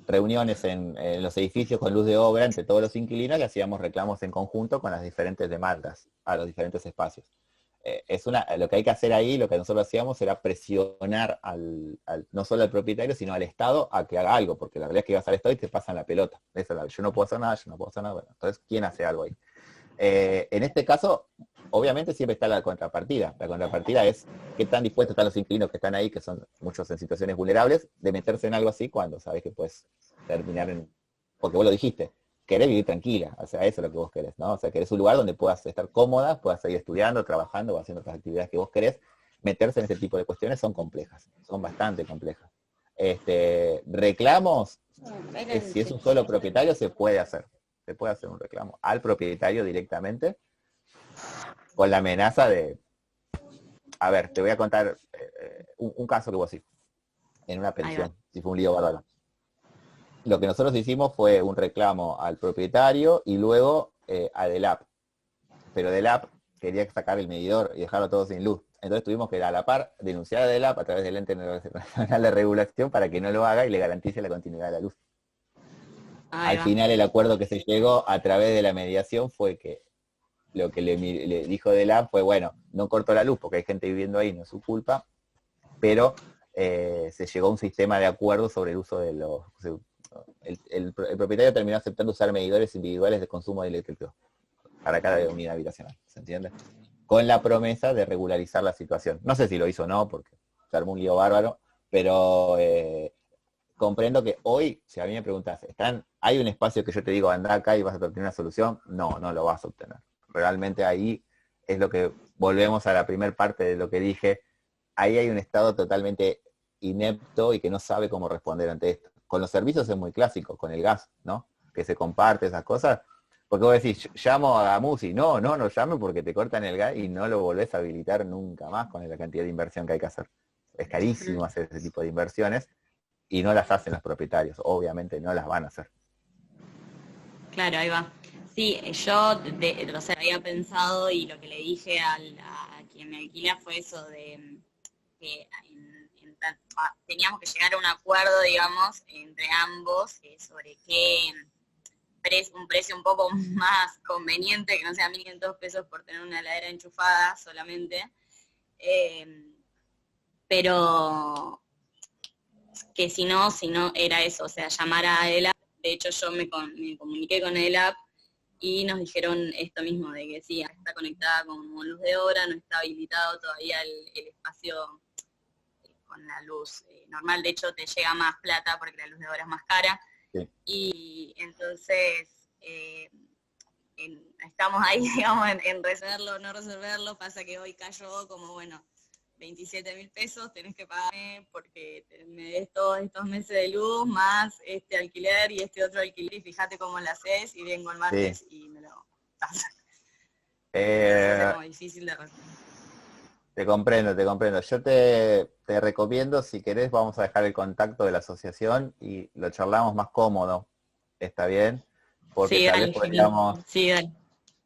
los edificios con luz de obra entre todos los inquilinos y hacíamos reclamos en conjunto con las diferentes demandas a los diferentes espacios. Lo que hay que hacer ahí, lo que nosotros hacíamos era presionar no solo al propietario, sino al Estado a que haga algo, porque la realidad es que vas al Estado y te pasan la pelota. Yo no puedo hacer nada, bueno, entonces, ¿quién hace algo ahí? En este caso, obviamente siempre está la contrapartida. La contrapartida es qué tan dispuestos están los inquilinos que están ahí, que son muchos en situaciones vulnerables, de meterse en algo así cuando sabes que puedes terminar en... Porque vos lo dijiste, querés vivir tranquila, o sea, eso es lo que vos querés, ¿no? O sea, querés un lugar donde puedas estar cómoda, puedas seguir estudiando, trabajando o haciendo otras actividades que vos querés. Meterse en este tipo de cuestiones son complejas, son bastante complejas. Reclamos, si es un solo propietario, se puede hacer un reclamo al propietario directamente, con la amenaza de, a ver, te voy a contar un caso que vos sí, en una pensión, si fue un lío bárbaro. Lo que nosotros hicimos fue un reclamo al propietario y luego a DELAP. Pero DELAP quería sacar el medidor y dejarlo todo sin luz. Entonces tuvimos que a la par denunciar a DELAP a través del Ente Nacional de Regulación para que no lo haga y le garantice la continuidad de la luz. Al final el acuerdo que se llegó a través de la mediación fue que lo que le dijo DELAP fue, bueno, no cortó la luz porque hay gente viviendo ahí, no es su culpa, pero se llegó a un sistema de acuerdo sobre el uso de los... El propietario terminó aceptando usar medidores individuales de consumo de eléctrico para cada unidad habitacional, ¿se entiende? Con la promesa de regularizar la situación. No sé si lo hizo o no, porque se armó un lío bárbaro, pero comprendo que hoy, si a mí me preguntas, ¿hay un espacio que yo te digo, anda acá y vas a obtener una solución? No, no lo vas a obtener. Realmente ahí es lo que, volvemos a la primera parte de lo que dije, ahí hay un Estado totalmente inepto y que no sabe cómo responder ante esto. Con los servicios es muy clásico, con el gas, ¿no? Que se comparte esas cosas. Porque vos decís, llamo a Gamusi. No llame porque te cortan el gas y no lo volvés a habilitar nunca más con la cantidad de inversión que hay que hacer. Es carísimo hacer ese tipo de inversiones y no las hacen los propietarios. Obviamente no las van a hacer. Claro, ahí va. Sí, yo había pensado y lo que le dije a quien me alquila fue eso de que teníamos que llegar a un acuerdo, digamos, entre ambos sobre un precio un poco más conveniente, que no sea 1.500 pesos por tener una heladera enchufada solamente, pero que si no era eso, o sea, llamar a ELAP. De hecho yo me comuniqué con ELAP y nos dijeron esto mismo, de que sí, está conectada con luz de obra, no está habilitado todavía el espacio con la luz normal. De hecho te llega más plata porque la luz de obra es más cara. Sí. Y entonces estamos ahí, digamos, en resolverlo o no resolverlo. Pasa que hoy cayó como, bueno, 27.000 pesos tenés que pagarme porque me des todos estos meses de luz, más este alquiler y este otro alquiler, y fíjate cómo lo haces, y vengo el martes y me lo pasas. Es como difícil de resolver. Te comprendo. Yo te recomiendo, si querés, vamos a dejar el contacto de la asociación y lo charlamos más cómodo. ¿Está bien? Porque sí, tal vez podríamos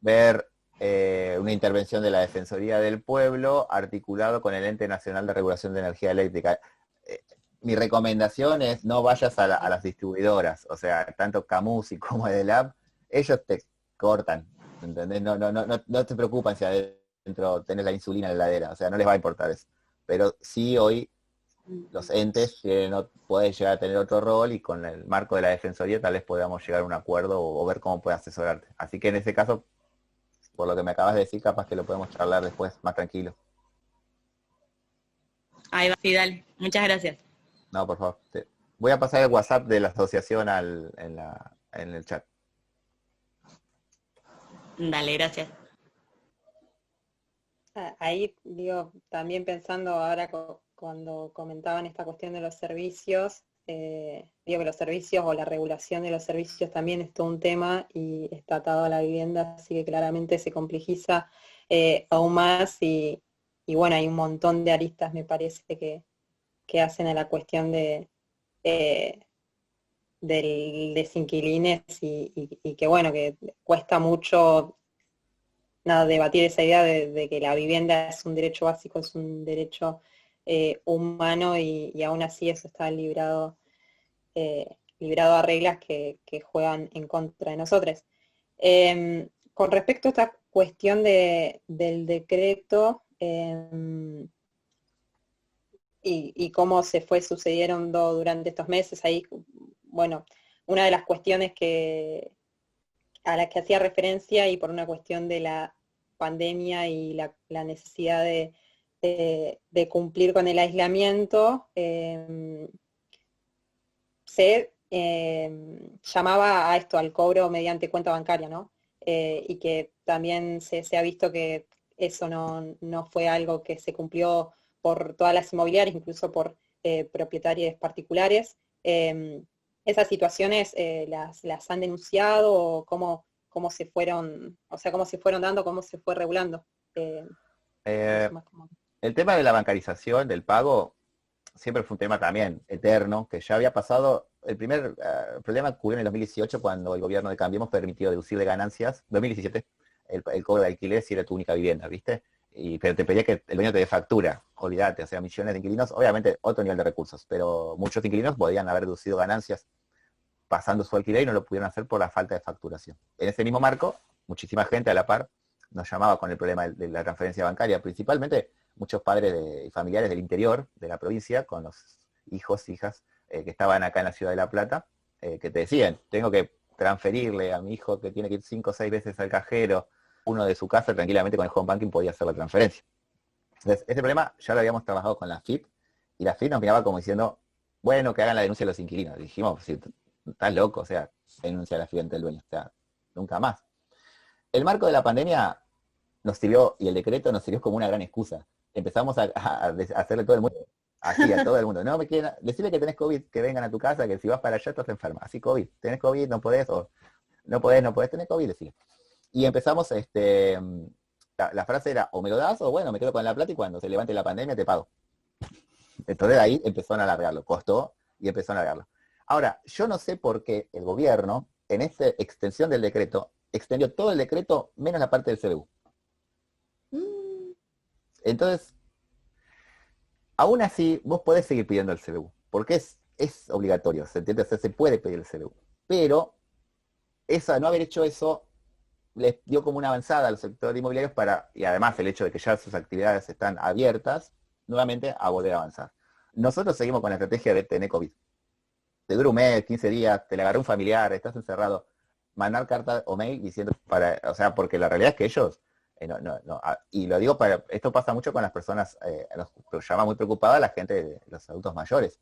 ver una intervención de la Defensoría del Pueblo articulado con el Ente Nacional de Regulación de Energía Eléctrica. Mi recomendación es no vayas a las distribuidoras, o sea, tanto Camusi como Edelab, ellos te cortan, ¿entendés? No te preocupan si adentro tenés la insulina en la heladera, o sea, no les va a importar eso. Pero sí hoy los entes no pueden llegar a tener otro rol y con el marco de la Defensoría tal vez podamos llegar a un acuerdo o ver cómo puede asesorarte. Así que en ese caso, por lo que me acabas de decir, capaz que lo podemos charlar después, más tranquilo. Ahí va, sí, dale. Muchas gracias. No, por favor. Voy a pasar el WhatsApp de la asociación en el chat. Dale, gracias. Ahí, digo, también pensando ahora cuando comentaban esta cuestión de los servicios, digo que los servicios o la regulación de los servicios también es todo un tema y está atado a la vivienda, así que claramente se complejiza aún más y bueno, hay un montón de aristas, me parece, que hacen a la cuestión del desinquilines y que bueno, que cuesta mucho debatir esa idea de que la vivienda es un derecho básico, es un derecho humano y aún así eso está librado a reglas que juegan en contra de nosotros. Con respecto a esta cuestión del decreto y cómo se fue sucediendo durante estos meses, ahí, bueno, una de las cuestiones a las que hacía referencia y por una cuestión de la pandemia y la necesidad de cumplir con el aislamiento, se llamaba a esto, al cobro mediante cuenta bancaria, ¿no? Y que también se ha visto que eso no fue algo que se cumplió por todas las inmobiliarias, incluso por propietarios particulares. ¿Esas situaciones las han denunciado o cómo se fueron, o sea, cómo se fueron dando, cómo se fue regulando? Más como... El tema de la bancarización, del pago, siempre fue un tema también eterno, que ya había pasado. El primer problema ocurrió en el 2018, cuando el gobierno de Cambiemos permitió deducir de ganancias, 2017, el cobro de alquiler si era tu única vivienda, ¿viste? Pero te pedía que el dueño te dé factura, olvídate, o sea, millones de inquilinos, obviamente otro nivel de recursos, pero muchos inquilinos podían haber deducido ganancias pasando su alquiler y no lo pudieron hacer por la falta de facturación. En ese mismo marco, muchísima gente a la par nos llamaba con el problema de la transferencia bancaria, principalmente muchos padres y familiares del interior de la provincia, con los hijos, hijas, que estaban acá en la ciudad de La Plata, que te decían, tengo que transferirle a mi hijo que tiene que ir 5 o 6 veces al cajero, uno de su casa, tranquilamente con el home banking podía hacer la transferencia. Entonces, ese problema ya lo habíamos trabajado con la FIP, y la FIP nos miraba como diciendo, bueno, que hagan la denuncia de los inquilinos. Dijimos, si estás loco, o sea, denuncia a la FIP ante el dueño, o sea, nunca más. El marco de la pandemia nos sirvió, y el decreto nos sirvió como una gran excusa. Empezamos a hacerle todo el mundo, así a todo el mundo. No, decirle que tenés COVID, que vengan a tu casa, que si vas para allá estás enferma. Así COVID, tenés COVID, no podés, o no podés tener COVID, decirle. Y empezamos, la frase era, o me lo das, o bueno, me quedo con la plata y cuando se levante la pandemia te pago. Entonces ahí empezaron a alargarlo, costó y empezaron a alargarlo. Ahora, yo no sé por qué el gobierno, en esta extensión del decreto, extendió todo el decreto menos la parte del CBU. Entonces, aún así, vos podés seguir pidiendo el CBU, porque es obligatorio, ¿se entiende? O sea, se puede pedir el CBU. Pero, no haber hecho eso les dio como una avanzada a los sectores inmobiliarios y además el hecho de que ya sus actividades están abiertas, nuevamente a volver a avanzar. Nosotros seguimos con la estrategia de tener COVID. Te dura un mes, 15 días, te le agarró un familiar, estás encerrado, mandar carta o mail diciendo porque la realidad es que ellos, y lo digo esto pasa mucho con las personas, lo llama muy preocupada la gente de los adultos mayores.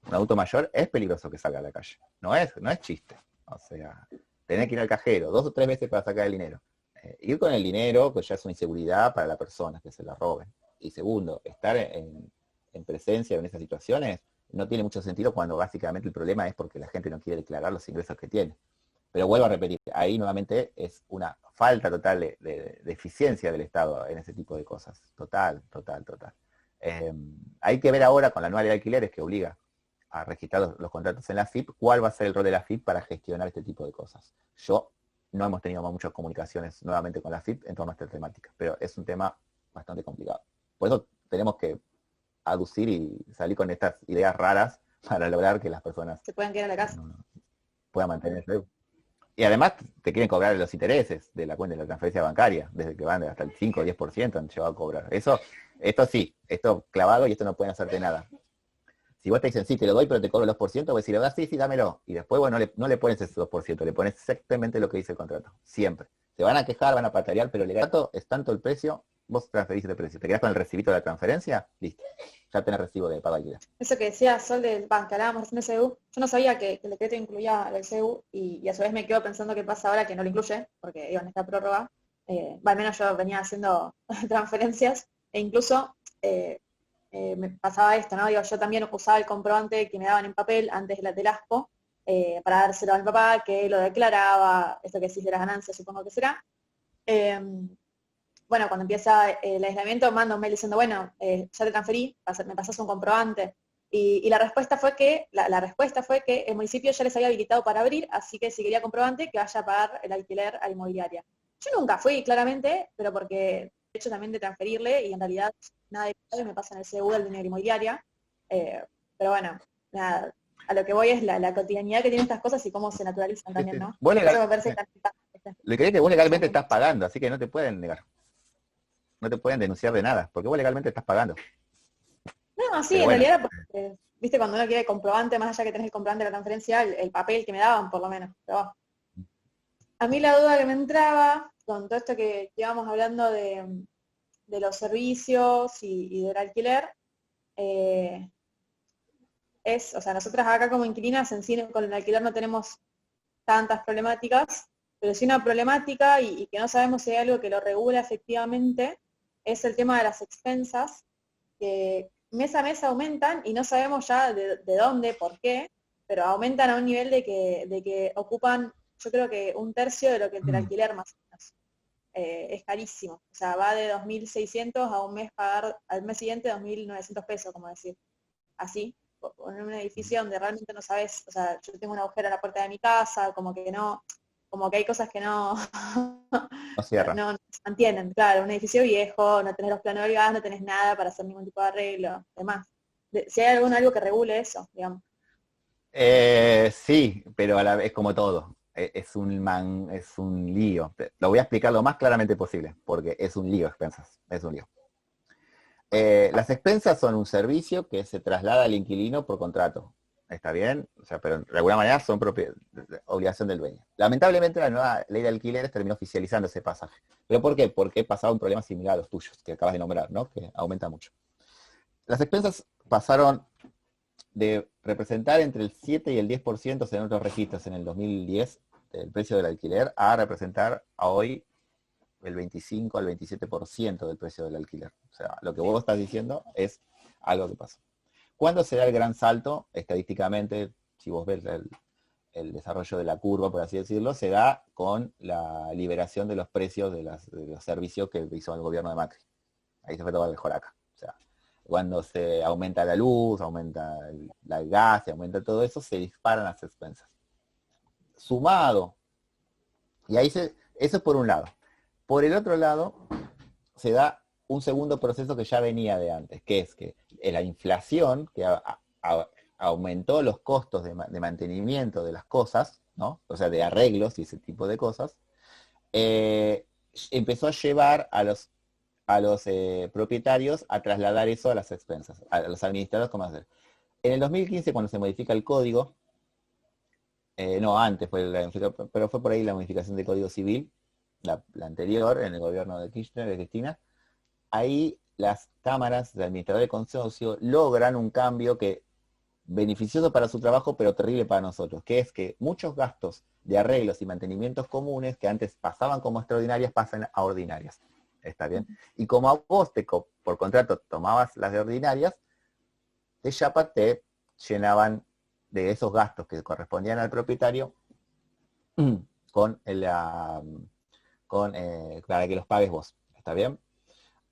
Un adulto mayor es peligroso que salga a la calle, no es chiste. O sea, tener que ir al cajero 2 o 3 veces para sacar el dinero. Ir con el dinero, pues ya es una inseguridad para la persona, que se la roben. Y segundo, estar en presencia en esas situaciones no tiene mucho sentido cuando básicamente el problema es porque la gente no quiere declarar los ingresos que tiene. Pero vuelvo a repetir, ahí nuevamente es una falta total de eficiencia del Estado en ese tipo de cosas. Total. Hay que ver ahora con la nueva ley de alquileres que obliga a registrar los contratos en la FIP, cuál va a ser el rol de la FIP para gestionar este tipo de cosas. No hemos tenido muchas comunicaciones nuevamente con la FIP en torno a esta temática, pero es un tema bastante complicado. Por eso tenemos que aducir y salir con estas ideas raras para lograr que las personas se puedan quedar en la casa, puedan mantenerse. Y además te quieren cobrar los intereses de la cuenta de la transferencia bancaria, desde que van hasta el 5 o 10% han llegado a cobrar. Esto clavado y esto no pueden hacerte nada. Si vos te dicen, sí, te lo doy, pero te cobro el 2%, vos decís, ¿verdad? Sí, dámelo. Y después, bueno, no le pones ese 2%, le pones exactamente lo que dice el contrato. Siempre. Se van a quejar, van a patalear, pero el contrato es tanto el precio, vos transferís el precio. ¿Te quedás con el recibito de la transferencia? Listo. Ya tenés recibo de pago alquiler. Eso que decía Sol del banco, que hablábamos recién de CBU, yo no sabía que el decreto incluía el CBU y a su vez me quedo pensando qué pasa ahora que no lo incluye, porque digo, en esta prórroga, al menos yo venía haciendo transferencias e incluso me pasaba esto, ¿no? Digo, yo también usaba el comprobante que me daban en papel antes del ASPO para dárselo a mi papá, que lo declaraba, esto que decís de las ganancias, supongo que será. Bueno, cuando empieza el aislamiento, mando un mail diciendo, bueno, ya te transferí, me pasas un comprobante. Y la respuesta fue que el municipio ya les había habilitado para abrir, así que si quería comprobante, que vaya a pagar el alquiler a la inmobiliaria. Yo nunca fui, claramente, pero porque de hecho también de transferirle, y en realidad nada de me pasa en el CBU del dinero inmobiliaria. Pero bueno, nada, a lo que voy es la cotidianidad que tienen estas cosas y cómo se naturalizan también, ¿no? Eso me parece le crees que vos legalmente estás pagando, así que no te pueden negar. No te pueden denunciar de nada, porque vos legalmente estás pagando. No, sí, en realidad, porque, viste, cuando uno quiere comprobante, más allá que tenés el comprobante de la transferencia, el papel que me daban, por lo menos. Pero a mí la duda que me entraba, con todo esto que íbamos hablando de los servicios y del alquiler, o sea, nosotras acá como inquilinas en sí con el alquiler no tenemos tantas problemáticas, pero sí una problemática y que no sabemos si hay algo que lo regula efectivamente, es el tema de las expensas, que mes a mes aumentan y no sabemos ya de dónde, por qué, pero aumentan a un nivel de que ocupan, yo creo que un tercio de lo que el alquiler más o menos. Es carísimo, o sea, va de 2.600 a un mes pagar, al mes siguiente 2.900 pesos, como decir, así, en un edificio donde realmente no sabes, o sea, yo tengo un agujero en la puerta de mi casa, como que no, como que hay cosas que no, No cierra. no se mantienen, claro, un edificio viejo, no tenés los planos del gas, no tenés nada para hacer ningún tipo de arreglo, demás. Si hay algo que regule eso, digamos. Sí, pero a la vez como todo. Es un lío. Lo voy a explicar lo más claramente posible, porque es un lío, expensas. Es un lío. Las expensas son un servicio que se traslada al inquilino por contrato. ¿Está bien? O sea, pero de alguna manera son obligación del dueño. Lamentablemente la nueva ley de alquileres terminó oficializando ese pasaje. ¿Pero por qué? Porque pasaba un problema similar a los tuyos, que acabas de nombrar, ¿no? Que aumenta mucho. Las expensas pasaron de representar entre el 7 y el 10% según otros registros en el 2010 del precio del alquiler, a representar a hoy el 25 al 27% del precio del alquiler. O sea, lo que vos estás diciendo es algo que pasa. ¿Cuándo se da el gran salto? Estadísticamente, si vos ves el desarrollo de la curva, por así decirlo, se da con la liberación de los precios de los servicios que hizo el gobierno de Macri. Ahí se fue todo el joraca. O sea, cuando se aumenta la luz, aumenta el gas, se aumenta todo eso, se disparan las expensas. Sumado, y ahí eso es por un lado. Por el otro lado, se da un segundo proceso que ya venía de antes, que es que la inflación, que aumentó los costos de mantenimiento de las cosas, ¿no? O sea, de arreglos y ese tipo de cosas, empezó a llevar a los propietarios a trasladar eso a las expensas, a los administradores cómo hacer. En el 2015, cuando se modifica el código, no, antes pero fue por ahí la modificación del Código Civil, la anterior, en el gobierno de Kirchner, de Cristina, ahí las cámaras de administradores de consorcio logran un cambio que beneficioso para su trabajo, pero terrible para nosotros, que es que muchos gastos de arreglos y mantenimientos comunes que antes pasaban como extraordinarias, pasan a ordinarias. ¿Está bien? Y como a vos por contrato tomabas las de ordinarias, de chapa te llenaban de esos gastos que correspondían al propietario para que los pagues vos. ¿Está bien?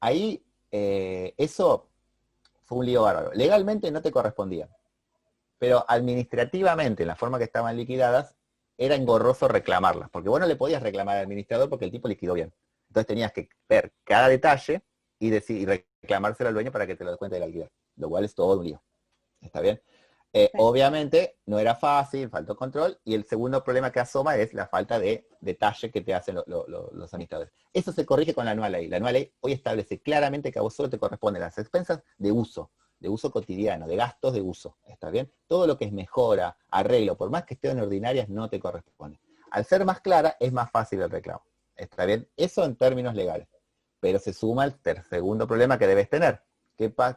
Ahí eso fue un lío bárbaro. Legalmente no te correspondía, pero administrativamente, en la forma que estaban liquidadas, era engorroso reclamarlas, porque vos no le podías reclamar al administrador porque el tipo liquidó bien. Entonces tenías que ver cada detalle y reclamárselo al dueño para que te lo descuente del alquiler, lo cual es todo un lío. ¿Está bien? Obviamente no era fácil, faltó control, y el segundo problema que asoma es la falta de detalle que te hacen los administradores. Eso se corrige con la nueva ley. La nueva ley hoy establece claramente que a vos solo te corresponden las expensas de uso cotidiano, de gastos de uso. ¿Está bien? Todo lo que es mejora, arreglo, por más que estén ordinarias, no te corresponde. Al ser más clara, es más fácil el reclamo. ¿Está bien? Eso en términos legales. Pero se suma el segundo problema que debes tener.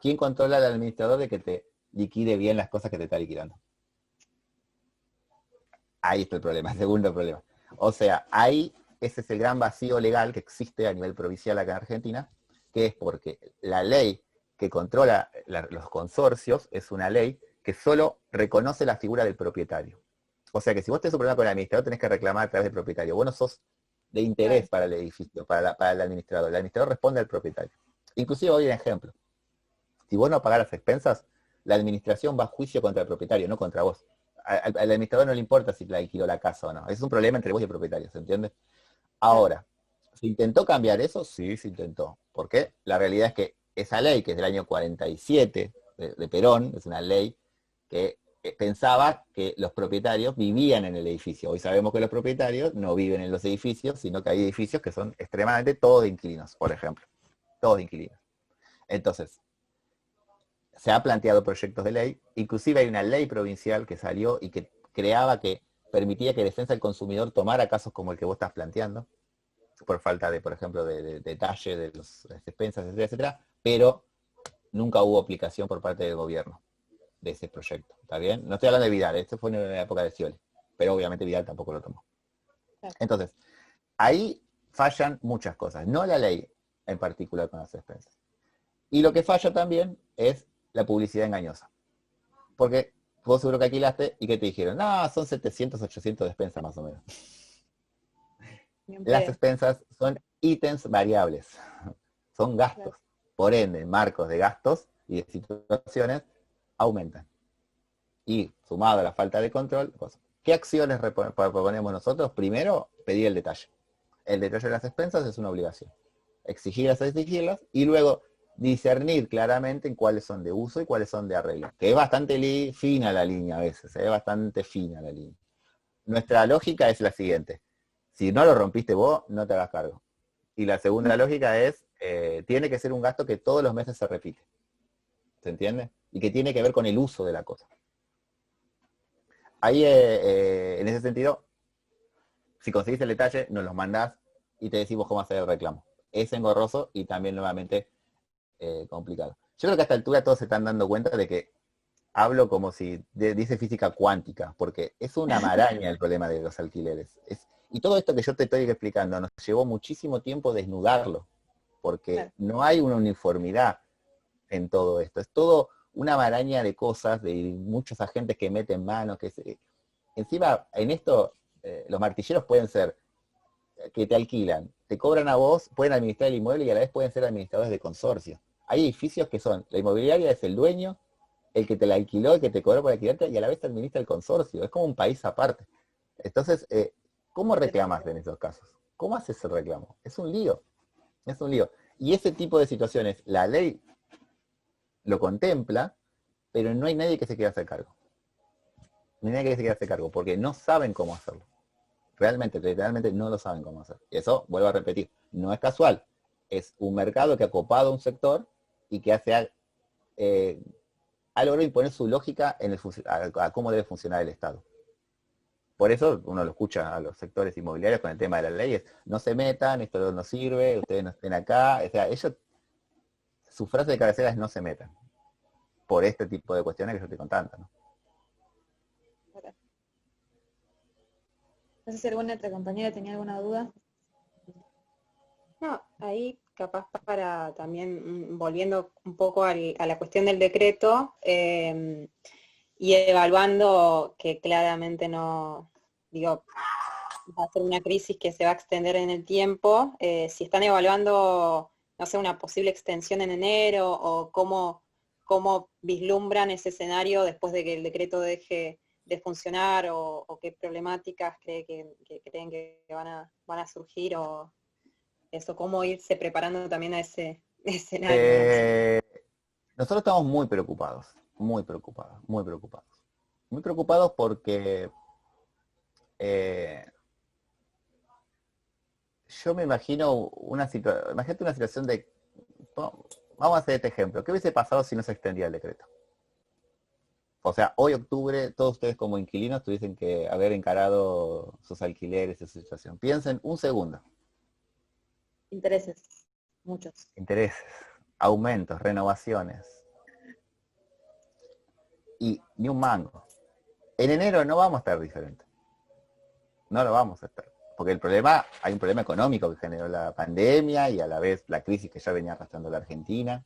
¿Quién controla al administrador de que te liquide bien las cosas que te está liquidando? Ahí está el problema, el segundo problema. O sea, ese es el gran vacío legal que existe a nivel provincial acá en Argentina, que es porque la ley que controla los consorcios es una ley que solo reconoce la figura del propietario. O sea que si vos tenés un problema con el administrador, tenés que reclamar a través del propietario. Vos no sos de interés para el edificio, para el administrador. El administrador responde al propietario. Inclusive hoy un ejemplo. Si vos no pagás las expensas, la administración va a juicio contra el propietario, no contra vos. Al administrador no le importa si le alquiló la casa o no. Es un problema entre vos y el propietario, ¿se entiende? Ahora, ¿se intentó cambiar eso? Sí, se intentó. ¿Por qué? La realidad es que esa ley, que es del año 47 de Perón, es una ley que pensaba que los propietarios vivían en el edificio. Hoy sabemos que los propietarios no viven en los edificios, sino que hay edificios que son extremadamente todos de inquilinos, por ejemplo. Todos de inquilinos. Entonces, se ha planteado proyectos de ley, inclusive hay una ley provincial que salió y que permitía que Defensa del Consumidor tomara casos como el que vos estás planteando, por falta de, por ejemplo, de detalle de las expensas, etcétera, etcétera, pero nunca hubo aplicación por parte del gobierno. de ese proyecto, ¿está bien? No estoy hablando de Vidal, esto fue en la época de Scioli, pero obviamente Vidal tampoco lo tomó. Entonces, ahí fallan muchas cosas, no la ley en particular con las expensas. Y lo que falla también es la publicidad engañosa. Porque vos seguro que alquilaste y que te dijeron, no, son 700, 800 despensas más o menos. Las expensas son ítems variables, son gastos. Por ende, marcos de gastos y de situaciones aumentan. Y sumado a la falta de control, ¿qué acciones proponemos nosotros? Primero, pedir el detalle. El detalle de las expensas es una obligación. Exigirlas, y luego discernir claramente en cuáles son de uso y cuáles son de arreglo. Que es bastante fina la línea a veces, es bastante fina la línea. Nuestra lógica es la siguiente. Si no lo rompiste vos, no te hagas cargo. Y la segunda lógica es, tiene que ser un gasto que todos los meses se repite. ¿Se entiende? Y que tiene que ver con el uso de la cosa. Ahí, en ese sentido, si conseguís el detalle, nos los mandás y te decimos cómo hacer el reclamo. Es engorroso y también nuevamente complicado. Yo creo que a esta altura todos se están dando cuenta de que hablo como si dice física cuántica, porque es una maraña el problema de los alquileres. Y todo esto que yo te estoy explicando nos llevó muchísimo tiempo desnudarlo, porque no hay una uniformidad en todo esto. Es todo una maraña de cosas, de muchos agentes que meten manos, encima en esto los martilleros pueden ser que te alquilan, te cobran a vos, pueden administrar el inmueble y a la vez pueden ser administradores de consorcio. Hay edificios que son, la inmobiliaria es el dueño, el que te la alquiló, el que te cobró por alquilarte y a la vez te administra el consorcio. Es como un país aparte. Entonces, ¿cómo reclamas en esos casos? ¿Cómo haces el reclamo? Es un lío. Es un lío. Y ese tipo de situaciones, la ley lo contempla, pero no hay nadie que se quiera hacer cargo. No hay nadie que se quiera hacer cargo, porque no saben cómo hacerlo. Realmente, literalmente no lo saben cómo hacer. Y eso, vuelvo a repetir, no es casual. Es un mercado que ha copado un sector y que ha logrado imponer su lógica en a cómo debe funcionar el Estado. Por eso uno lo escucha a los sectores inmobiliarios con el tema de las leyes. No se metan, esto no sirve, ustedes no estén acá. O sea, ellos, su frase de cabecera es no se metan. Por este tipo de cuestiones que yo estoy contando, ¿no? No sé si alguna otra compañera tenía alguna duda. No, ahí capaz para también volviendo un poco a la cuestión del decreto y evaluando que claramente no, digo, va a ser una crisis que se va a extender en el tiempo, si están evaluando, no sé, una posible extensión en enero o cómo vislumbran ese escenario después de que el decreto deje de funcionar o qué problemáticas creen que van a surgir o eso, cómo irse preparando también a ese escenario. Nosotros estamos muy preocupados, muy preocupados, muy preocupados. Muy preocupados porque yo me imagino imagínate una situación de, vamos a hacer este ejemplo, ¿qué hubiese pasado si no se extendía el decreto? O sea, hoy octubre, todos ustedes como inquilinos tuviesen que haber encarado sus alquileres, esa situación. Piensen un segundo. Intereses, muchos. Intereses, aumentos, renovaciones. Y ni un mango. En enero no vamos a estar diferentes. No lo vamos a estar. Porque hay un problema económico que generó la pandemia y a la vez la crisis que ya venía arrastrando la Argentina.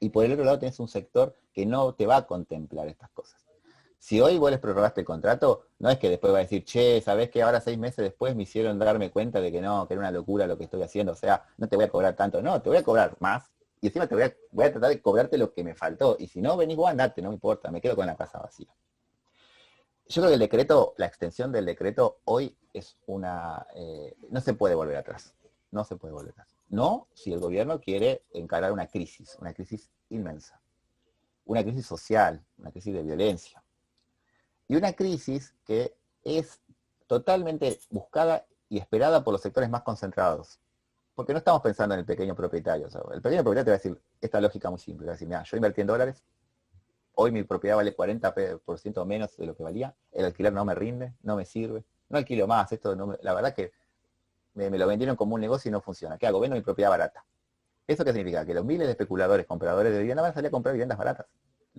Y por el otro lado tenés un sector que no te va a contemplar estas cosas. Si hoy vos les prorrogaste el contrato, no es que después va a decir, che, ¿sabés que ahora 6 meses después me hicieron darme cuenta de que no, que era una locura lo que estoy haciendo? O sea, no te voy a cobrar tanto. No, te voy a cobrar más. Y encima voy a tratar de cobrarte lo que me faltó. Y si no, venís vos, andate, no me importa, me quedo con la casa vacía. Yo creo que el decreto, la extensión del decreto hoy es no se puede volver atrás. No se puede volver atrás. No si el gobierno quiere encarar una crisis inmensa. Una crisis social, una crisis de violencia. Y una crisis que es totalmente buscada y esperada por los sectores más concentrados. Porque no estamos pensando en el pequeño propietario. O sea, el pequeño propietario te va a decir esta lógica muy simple. Va a decir, mira, yo invertí en dólares, hoy mi propiedad vale 40% menos de lo que valía, el alquiler no me rinde, no me sirve, no alquilo más, la verdad que me lo vendieron como un negocio y no funciona. ¿Qué hago? Vendo mi propiedad barata. ¿Eso qué significa? Que los miles de especuladores, compradores de vivienda van a salir a comprar viviendas baratas.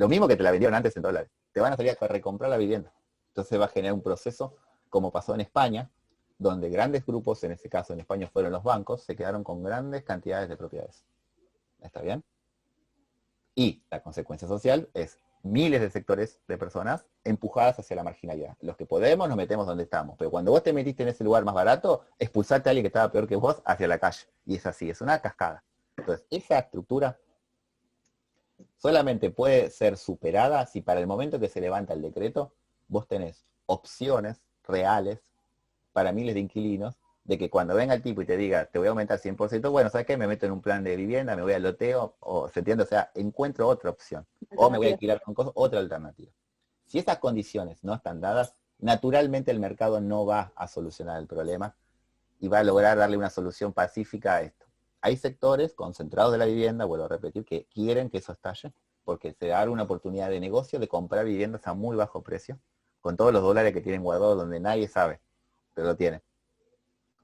Lo mismo que te la vendieron antes en dólares. Te van a salir a recomprar la vivienda. Entonces va a generar un proceso como pasó en España, donde grandes grupos, en este caso en España fueron los bancos, se quedaron con grandes cantidades de propiedades. ¿Está bien? Y la consecuencia social es miles de sectores de personas empujadas hacia la marginalidad. Los que podemos nos metemos donde estamos, pero cuando vos te metiste en ese lugar más barato, expulsaste a alguien que estaba peor que vos hacia la calle. Y es así, es una cascada. Entonces, esa estructura solamente puede ser superada si para el momento que se levanta el decreto, vos tenés opciones reales para miles de inquilinos, de que cuando venga el tipo y te diga, te voy a aumentar 100%, bueno, ¿sabes qué? Me meto en un plan de vivienda, me voy al loteo, o se entiende, o sea, encuentro otra opción. O me voy a alquilar con cosas, otra alternativa. Si esas condiciones no están dadas, naturalmente el mercado no va a solucionar el problema y va a lograr darle una solución pacífica a esto. Hay sectores concentrados de la vivienda, vuelvo a repetir, que quieren que eso estalle, porque se da una oportunidad de negocio de comprar viviendas a muy bajo precio, con todos los dólares que tienen guardados donde nadie sabe, pero lo tienen.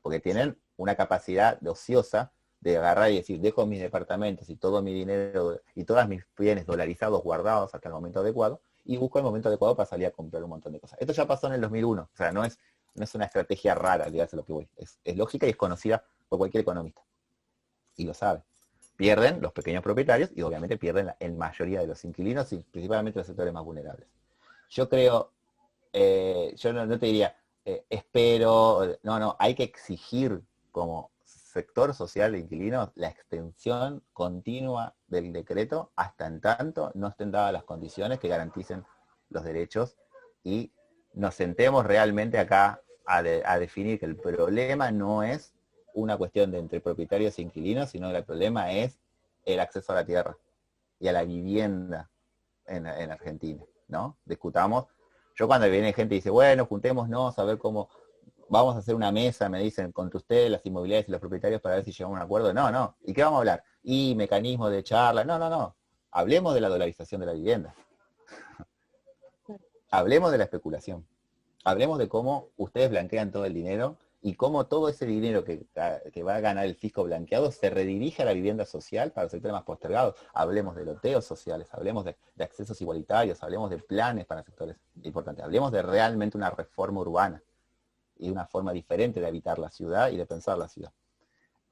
Porque tienen una capacidad de ociosa de agarrar y decir, dejo mis departamentos y todo mi dinero y todos mis bienes dolarizados guardados hasta el momento adecuado, y busco el momento adecuado para salir a comprar un montón de cosas. Esto ya pasó en el 2001, o sea, no es una estrategia rara, digamos lo que voy. Es lógica y es conocida por cualquier economista. Y lo sabe. Pierden los pequeños propietarios y obviamente pierden la mayoría de los inquilinos y principalmente los sectores más vulnerables. Yo creo, yo no te diría, espero, no, hay que exigir como sector social de inquilinos la extensión continua del decreto hasta en tanto no estén dadas las condiciones que garanticen los derechos y nos sentemos realmente acá a definir que el problema no es una cuestión de entre propietarios e inquilinos, sino que el problema es el acceso a la tierra y a la vivienda en Argentina, ¿no? Discutamos. Yo cuando viene gente y dice, bueno, juntémonos a ver cómo vamos a hacer una mesa, me dicen, contra ustedes, las inmobiliarias y los propietarios para ver si llegamos a un acuerdo. No. ¿Y qué vamos a hablar? Y mecanismos de charla. No. Hablemos de la dolarización de la vivienda. Hablemos de la especulación. Hablemos de cómo ustedes blanquean todo el dinero y cómo todo ese dinero que va a ganar el fisco blanqueado se redirige a la vivienda social para los sectores más postergados. Hablemos de loteos sociales, hablemos de accesos igualitarios, hablemos de planes para sectores importantes, hablemos de realmente una reforma urbana y una forma diferente de habitar la ciudad y de pensar la ciudad.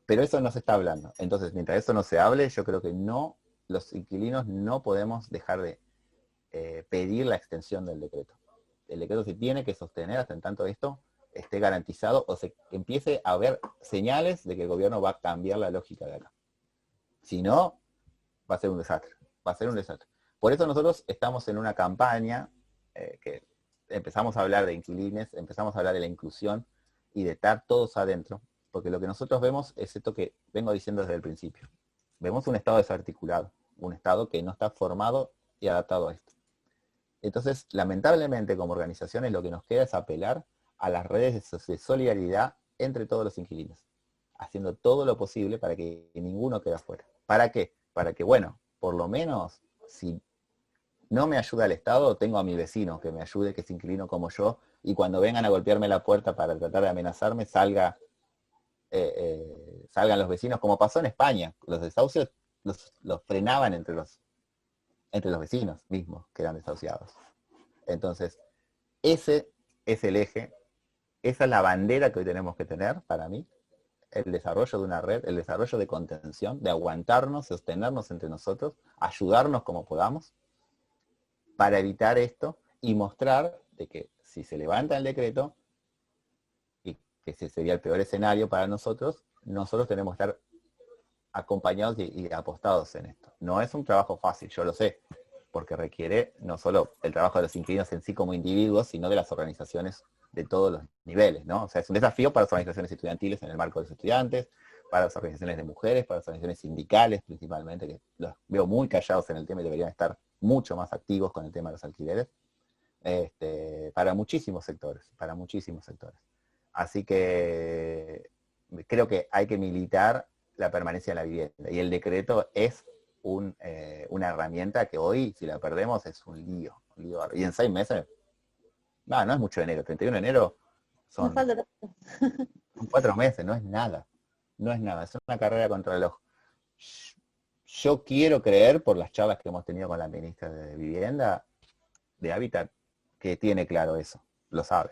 Pero eso no se está hablando. Entonces, mientras eso no se hable, yo creo que no, los inquilinos no podemos dejar de pedir la extensión del decreto. El decreto se tiene que sostener hasta en tanto esto esté garantizado o se empiece a ver señales de que el gobierno va a cambiar la lógica de acá. Si no, va a ser un desastre. Va a ser un desastre. Por eso nosotros estamos en una campaña que empezamos a hablar de inquilines, empezamos a hablar de la inclusión y de estar todos adentro, porque lo que nosotros vemos es esto que vengo diciendo desde el principio. Vemos un Estado desarticulado, un Estado que no está formado y adaptado a esto. Entonces, lamentablemente, como organizaciones, lo que nos queda es apelar a las redes de solidaridad entre todos los inquilinos, haciendo todo lo posible para que ninguno quede afuera. ¿Para qué? Para que, bueno, por lo menos, si no me ayuda el Estado, tengo a mi vecino que me ayude, que es inquilino como yo, y cuando vengan a golpearme la puerta para tratar de amenazarme, salgan los vecinos, como pasó en España. Los desahucios los frenaban entre los vecinos mismos que eran desahuciados. Entonces, ese es el eje, esa es la bandera que hoy tenemos que tener, para mí, el desarrollo de una red, el desarrollo de contención, de aguantarnos, sostenernos entre nosotros, ayudarnos como podamos, para evitar esto y mostrar de que si se levanta el decreto, y que ese sería el peor escenario para nosotros tenemos que estar acompañados y apostados en esto. No es un trabajo fácil, yo lo sé, porque requiere no solo el trabajo de los inquilinos en sí como individuos, sino de las organizaciones de todos los niveles, ¿no? O sea, es un desafío para las organizaciones estudiantiles en el marco de los estudiantes, para las organizaciones de mujeres, para las organizaciones sindicales principalmente, que los veo muy callados en el tema y deberían estar mucho más activos con el tema de los alquileres, para muchísimos sectores. Así que creo que hay que militar la permanencia en la vivienda, y el decreto es una herramienta que hoy, si la perdemos, es un lío. Y en 6 meses, no es mucho enero, 31 de enero son 4 meses, no es nada, es una carrera contra el reloj. Yo quiero creer, por las charlas que hemos tenido con la ministra de Vivienda, de Hábitat, que tiene claro eso, lo sabe.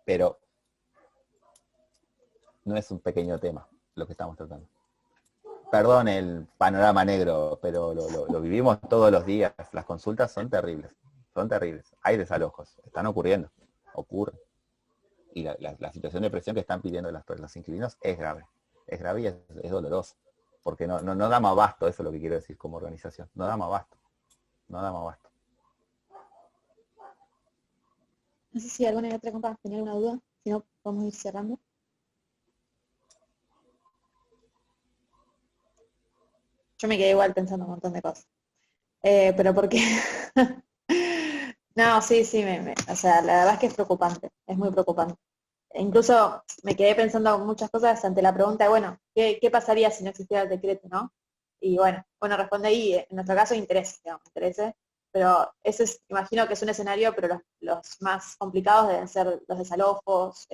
Pero no es un pequeño tema lo que estamos tratando. Perdón el panorama negro, pero lo vivimos todos los días. Las consultas son terribles. Hay desalojos, están ocurriendo, ocurren. Y la situación de presión que están pidiendo los inquilinos es grave y es doloroso. Porque no damos abasto, eso es lo que quiero decir como organización. No damos abasto. No sé si alguna otra compa tenía alguna duda, si no, podemos ir cerrando. Yo me quedé igual pensando un montón de cosas. Pero porque... No, sí, o sea, la verdad es que es preocupante, es muy preocupante. E incluso me quedé pensando muchas cosas ante la pregunta de, bueno, ¿qué pasaría si no existiera el decreto, no? Y bueno, respondí ahí, en nuestro caso, interés, pero ese es, imagino que es un escenario, pero los más complicados deben ser los desalojos,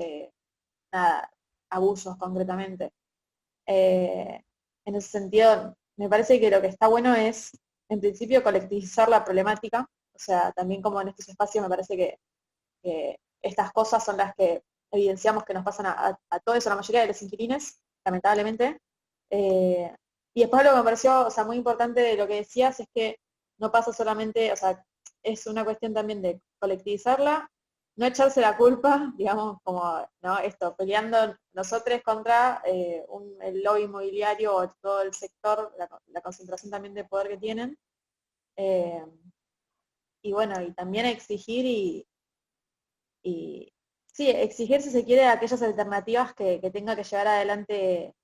abusos concretamente. En ese sentido, me parece que lo que está bueno es, en principio, colectivizar la problemática. O sea, también como en estos espacios me parece que estas cosas son las que evidenciamos que nos pasan a todos, a la mayoría de los inquilines, lamentablemente. Y después lo que me pareció, o sea, muy importante de lo que decías es que no pasa solamente, o sea, es una cuestión también de colectivizarla, no echarse la culpa, digamos, como, ¿no? Esto, peleando nosotros contra el lobby inmobiliario o todo el sector, la concentración también de poder que tienen. Y bueno, y también exigir sí, exigir si se quiere aquellas alternativas que tenga que llevar adelante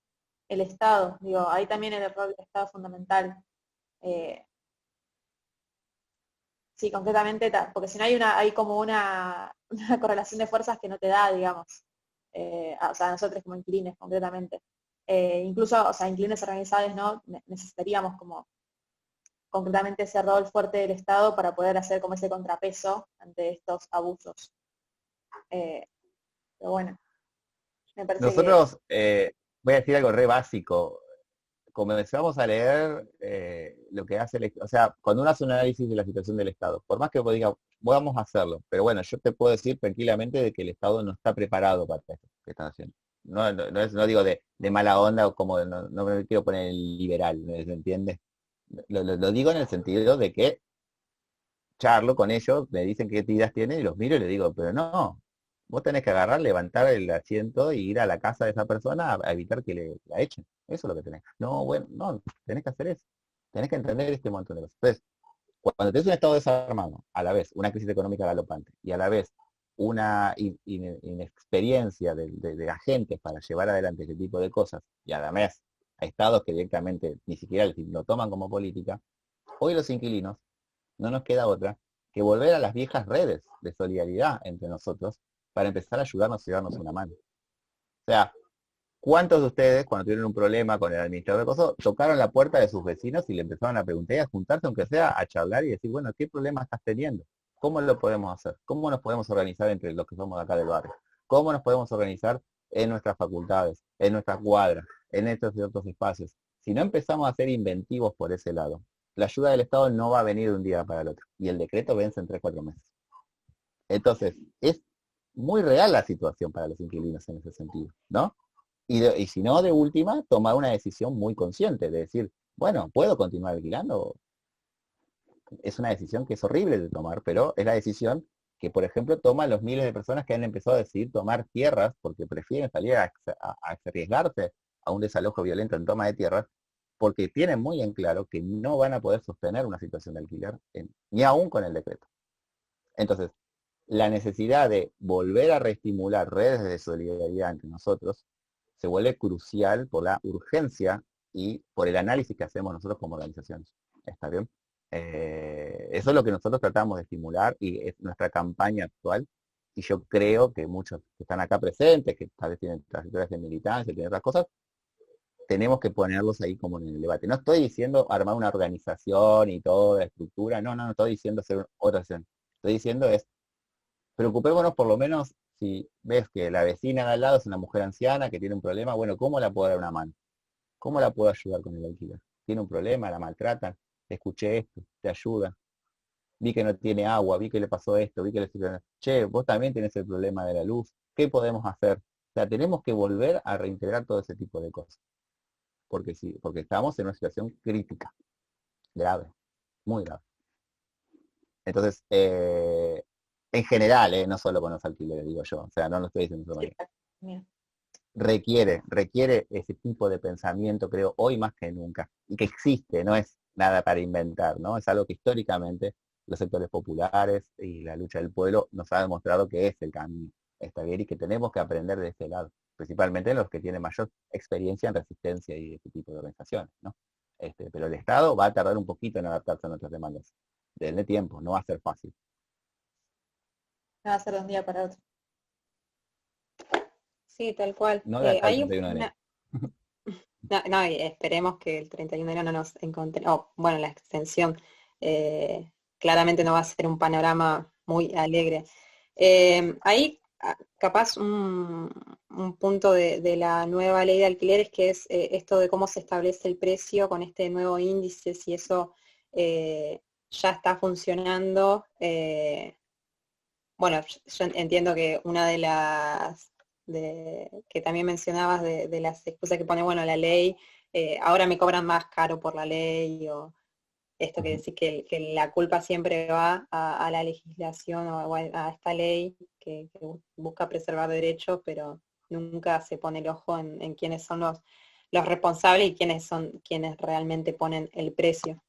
el Estado. Digo, ahí también el rol del Estado es fundamental. Sí, concretamente, porque si no hay como una correlación de fuerzas que no te da, digamos, o sea, nosotros como inquilines concretamente. Incluso, o sea, inquilines organizados, ¿no? Necesitaríamos como concretamente ese rol fuerte del Estado para poder hacer como ese contrapeso ante estos abusos. Pero bueno, me parece Nosotros, voy a decir algo re básico. Comenzamos a leer lo que hace o sea, cuando uno hace un análisis de la situación del Estado, por más que vos diga, vamos a hacerlo, pero bueno, yo te puedo decir tranquilamente de que el Estado no está preparado para esto que están haciendo. No digo de mala onda o como no me quiero poner liberal, ¿se entiende? Lo digo en el sentido de que charlo con ellos, me dicen qué ideas tienen y los miro y les digo, pero no, vos tenés que agarrar, levantar el asiento y ir a la casa de esa persona a evitar que la echen. Eso es lo que tenés. No, bueno, no, tenés que hacer eso. Tenés que entender este montón de cosas. Entonces, cuando tenés un Estado desarmado, a la vez una crisis económica galopante y a la vez una inexperiencia de agentes para llevar adelante ese tipo de cosas, y además a estados que directamente ni siquiera lo toman como política, hoy los inquilinos no nos queda otra que volver a las viejas redes de solidaridad entre nosotros para empezar a ayudarnos y darnos una mano. O sea, ¿cuántos de ustedes, cuando tuvieron un problema con el administrador de cosas, tocaron la puerta de sus vecinos y le empezaron a preguntar y a juntarse, aunque sea a charlar y decir, bueno, ¿qué problema estás teniendo? ¿Cómo lo podemos hacer? ¿Cómo nos podemos organizar entre los que somos de acá del barrio? ¿Cómo nos podemos organizar en nuestras facultades, en nuestras cuadras, en estos y otros espacios? Si no empezamos a ser inventivos por ese lado, la ayuda del Estado no va a venir de un día para el otro. Y el decreto vence en 3-4 meses. Entonces, es muy real la situación para los inquilinos en ese sentido, ¿no? Y si no, de última, tomar una decisión muy consciente, de decir, bueno, ¿puedo continuar alquilando? Es una decisión que es horrible de tomar, pero es la decisión que, por ejemplo, toman los miles de personas que han empezado a decidir tomar tierras porque prefieren salir a arriesgarse a un desalojo violento en toma de tierras, porque tienen muy en claro que no van a poder sostener una situación de alquiler, ni aún con el decreto. Entonces, la necesidad de volver a reestimular redes de solidaridad entre nosotros se vuelve crucial por la urgencia y por el análisis que hacemos nosotros como organizaciones. ¿Está bien? Eso es lo que nosotros tratamos de estimular y es nuestra campaña actual. Y yo creo que muchos que están acá presentes, que tal vez tienen trayectorias de militancia, tienen otras cosas, tenemos que ponerlos ahí como en el debate. No estoy diciendo armar una organización y toda la estructura, no estoy diciendo hacer otra acción. Estoy diciendo es, preocupémonos por lo menos si ves que la vecina de al lado es una mujer anciana que tiene un problema, bueno, ¿cómo la puedo dar una mano? ¿Cómo la puedo ayudar con el alquiler? tiene un problema, la maltratan, escuché esto, te ayuda, vi que no tiene agua, vi que le pasó esto, vi que le... Che, vos también tenés el problema de la luz, ¿qué podemos hacer? O sea, tenemos que volver a reintegrar todo ese tipo de cosas, porque sí, porque estamos en una situación crítica, grave, muy grave. Entonces, en general, no solo con los alquileres, digo yo, o sea, no lo estoy diciendo solo yo. Requiere ese tipo de pensamiento, creo, hoy más que nunca, y que existe, no es nada para inventar, ¿no? Es algo que históricamente los sectores populares y la lucha del pueblo nos ha demostrado que es el camino, está bien, y que tenemos que aprender de ese lado, principalmente los que tienen mayor experiencia en resistencia y este tipo de organizaciones, ¿no? Pero el Estado va a tardar un poquito en adaptarse a nuestras demandas. Denle tiempo, no va a ser fácil. No va a ser de un día para otro. Sí, tal cual. No de acá al 31 de enero. No, y esperemos que el 31 de enero no nos encontremos, bueno, la extensión claramente no va a ser un panorama muy alegre. Ahí capaz un punto de la nueva ley de alquileres que es esto de cómo se establece el precio con este nuevo índice, si eso ya está funcionando. Bueno, yo entiendo que una de las que también mencionabas de las excusas que pone, bueno, la ley, ahora me cobran más caro por la ley, o esto que decir que la culpa siempre va a la legislación o a esta ley que busca preservar derechos, pero nunca se pone el ojo en quiénes son los responsables y quiénes son quienes realmente ponen el precio.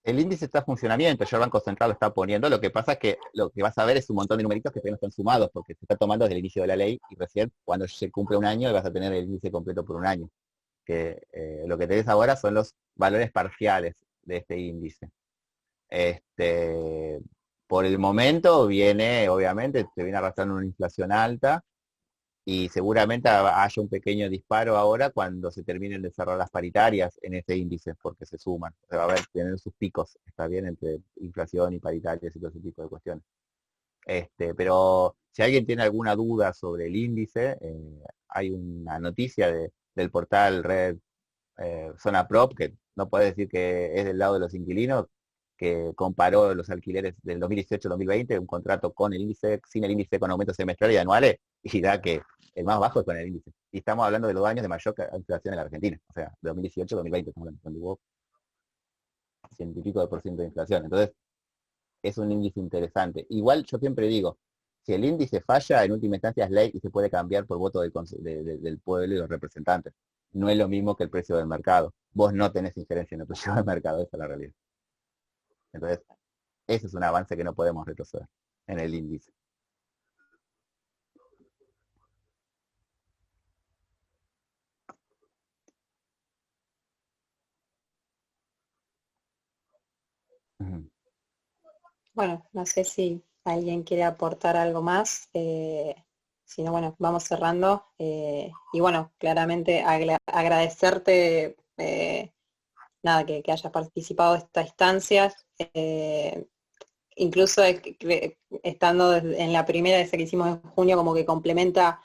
El índice está en funcionamiento, ya el Banco Central lo está poniendo, lo que pasa es que lo que vas a ver es un montón de numeritos que no están sumados, porque se está tomando desde el inicio de la ley, y recién cuando se cumple un año vas a tener el índice completo por un año. Que lo que tenés ahora son los valores parciales de este índice. Por el momento viene, obviamente, se viene arrastrando una inflación alta, y seguramente haya un pequeño disparo ahora cuando se terminen de cerrar las paritarias en ese índice, porque se suman. O sea, va a haber, tienen sus picos, está bien, entre inflación y paritarias y todo ese tipo de cuestiones. Pero si alguien tiene alguna duda sobre el índice, hay una noticia del portal Red Zona Prop, que no puede decir que es del lado de los inquilinos, que comparó los alquileres del 2018-2020, un contrato con el índice, sin el índice, con aumentos semestrales y anuales, y da que el más bajo es con el índice. Y estamos hablando de los años de mayor inflación en la Argentina, o sea, de 2018-2020, estamos hablando, cuando hubo 100 y pico de % de inflación. Entonces, es un índice interesante. Igual yo siempre digo, si el índice falla, en última instancia es ley y se puede cambiar por voto del pueblo y los representantes. No es lo mismo que el precio del mercado. Vos no tenés injerencia en el precio del mercado, esa es la realidad. Entonces, ese es un avance que no podemos retroceder en el índice. Bueno, no sé si alguien quiere aportar algo más. Si no, bueno, vamos cerrando. Y bueno, claramente agradecerte nada, que hayas participado de estas instancias. Incluso estando en la primera, esa que hicimos en junio, como que complementa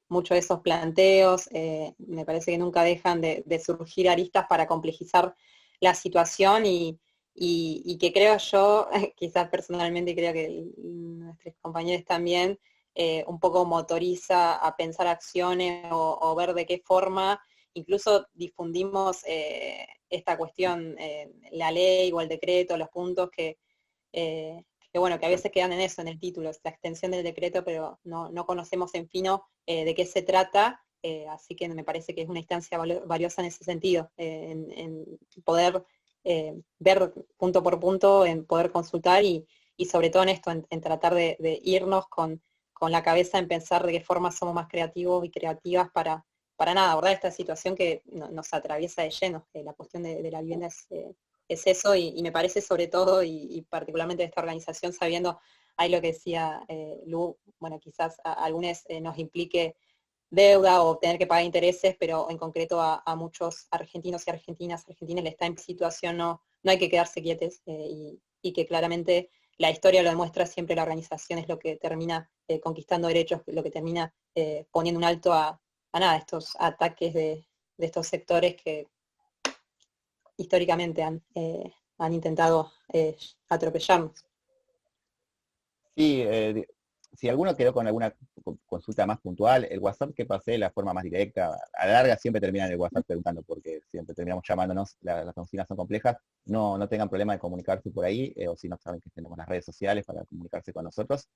mucho de esos planteos. Me parece que nunca dejan de surgir aristas para complejizar la situación y que creo yo, quizás personalmente creo que nuestros compañeros también, un poco motoriza a pensar acciones o ver de qué forma, incluso difundimos esta cuestión, la ley o el decreto, los puntos que bueno, que a veces quedan en eso, en el título, la extensión del decreto, pero no conocemos en fino de qué se trata, así que me parece que es una instancia valiosa en ese sentido, en poder ver punto por punto, en poder consultar y sobre todo en esto, en tratar de irnos con la cabeza en pensar de qué forma somos más creativos y creativas para nada, abordar esta situación que nos atraviesa de lleno. La cuestión de la vivienda es eso, y me parece sobre todo, y particularmente de esta organización, sabiendo, ahí lo que decía Lu, bueno, quizás a algunos nos implique deuda o tener que pagar intereses, pero en concreto a muchos argentinos y argentinas le está en situación, no hay que quedarse quietos, y que claramente la historia lo demuestra, siempre la organización es lo que termina conquistando derechos, lo que termina poniendo un alto a nada, estos ataques de estos sectores que históricamente han intentado atropellarnos. Sí, si alguno quedó con alguna consulta más puntual, el WhatsApp que pasé es la forma más directa. A la larga siempre terminan en el WhatsApp preguntando porque siempre terminamos llamándonos, las consignas son complejas. No tengan problema de comunicarse por ahí, o si no saben que tenemos las redes sociales para comunicarse con nosotros.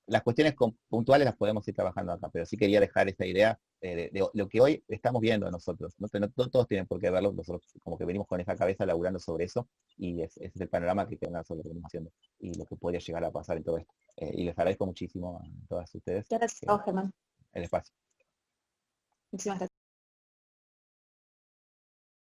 Las cuestiones puntuales las podemos ir trabajando acá, pero sí quería dejar esta idea de lo que hoy estamos viendo nosotros. No todos tienen por qué verlo, nosotros como que venimos con esa cabeza laburando sobre eso, y ese es el panorama que tengan sobre lo que venimos haciendo y lo que podría llegar a pasar en todo esto. Y les agradezco muchísimo a todas ustedes Gracias, Germán. el espacio. Muchísimas gracias.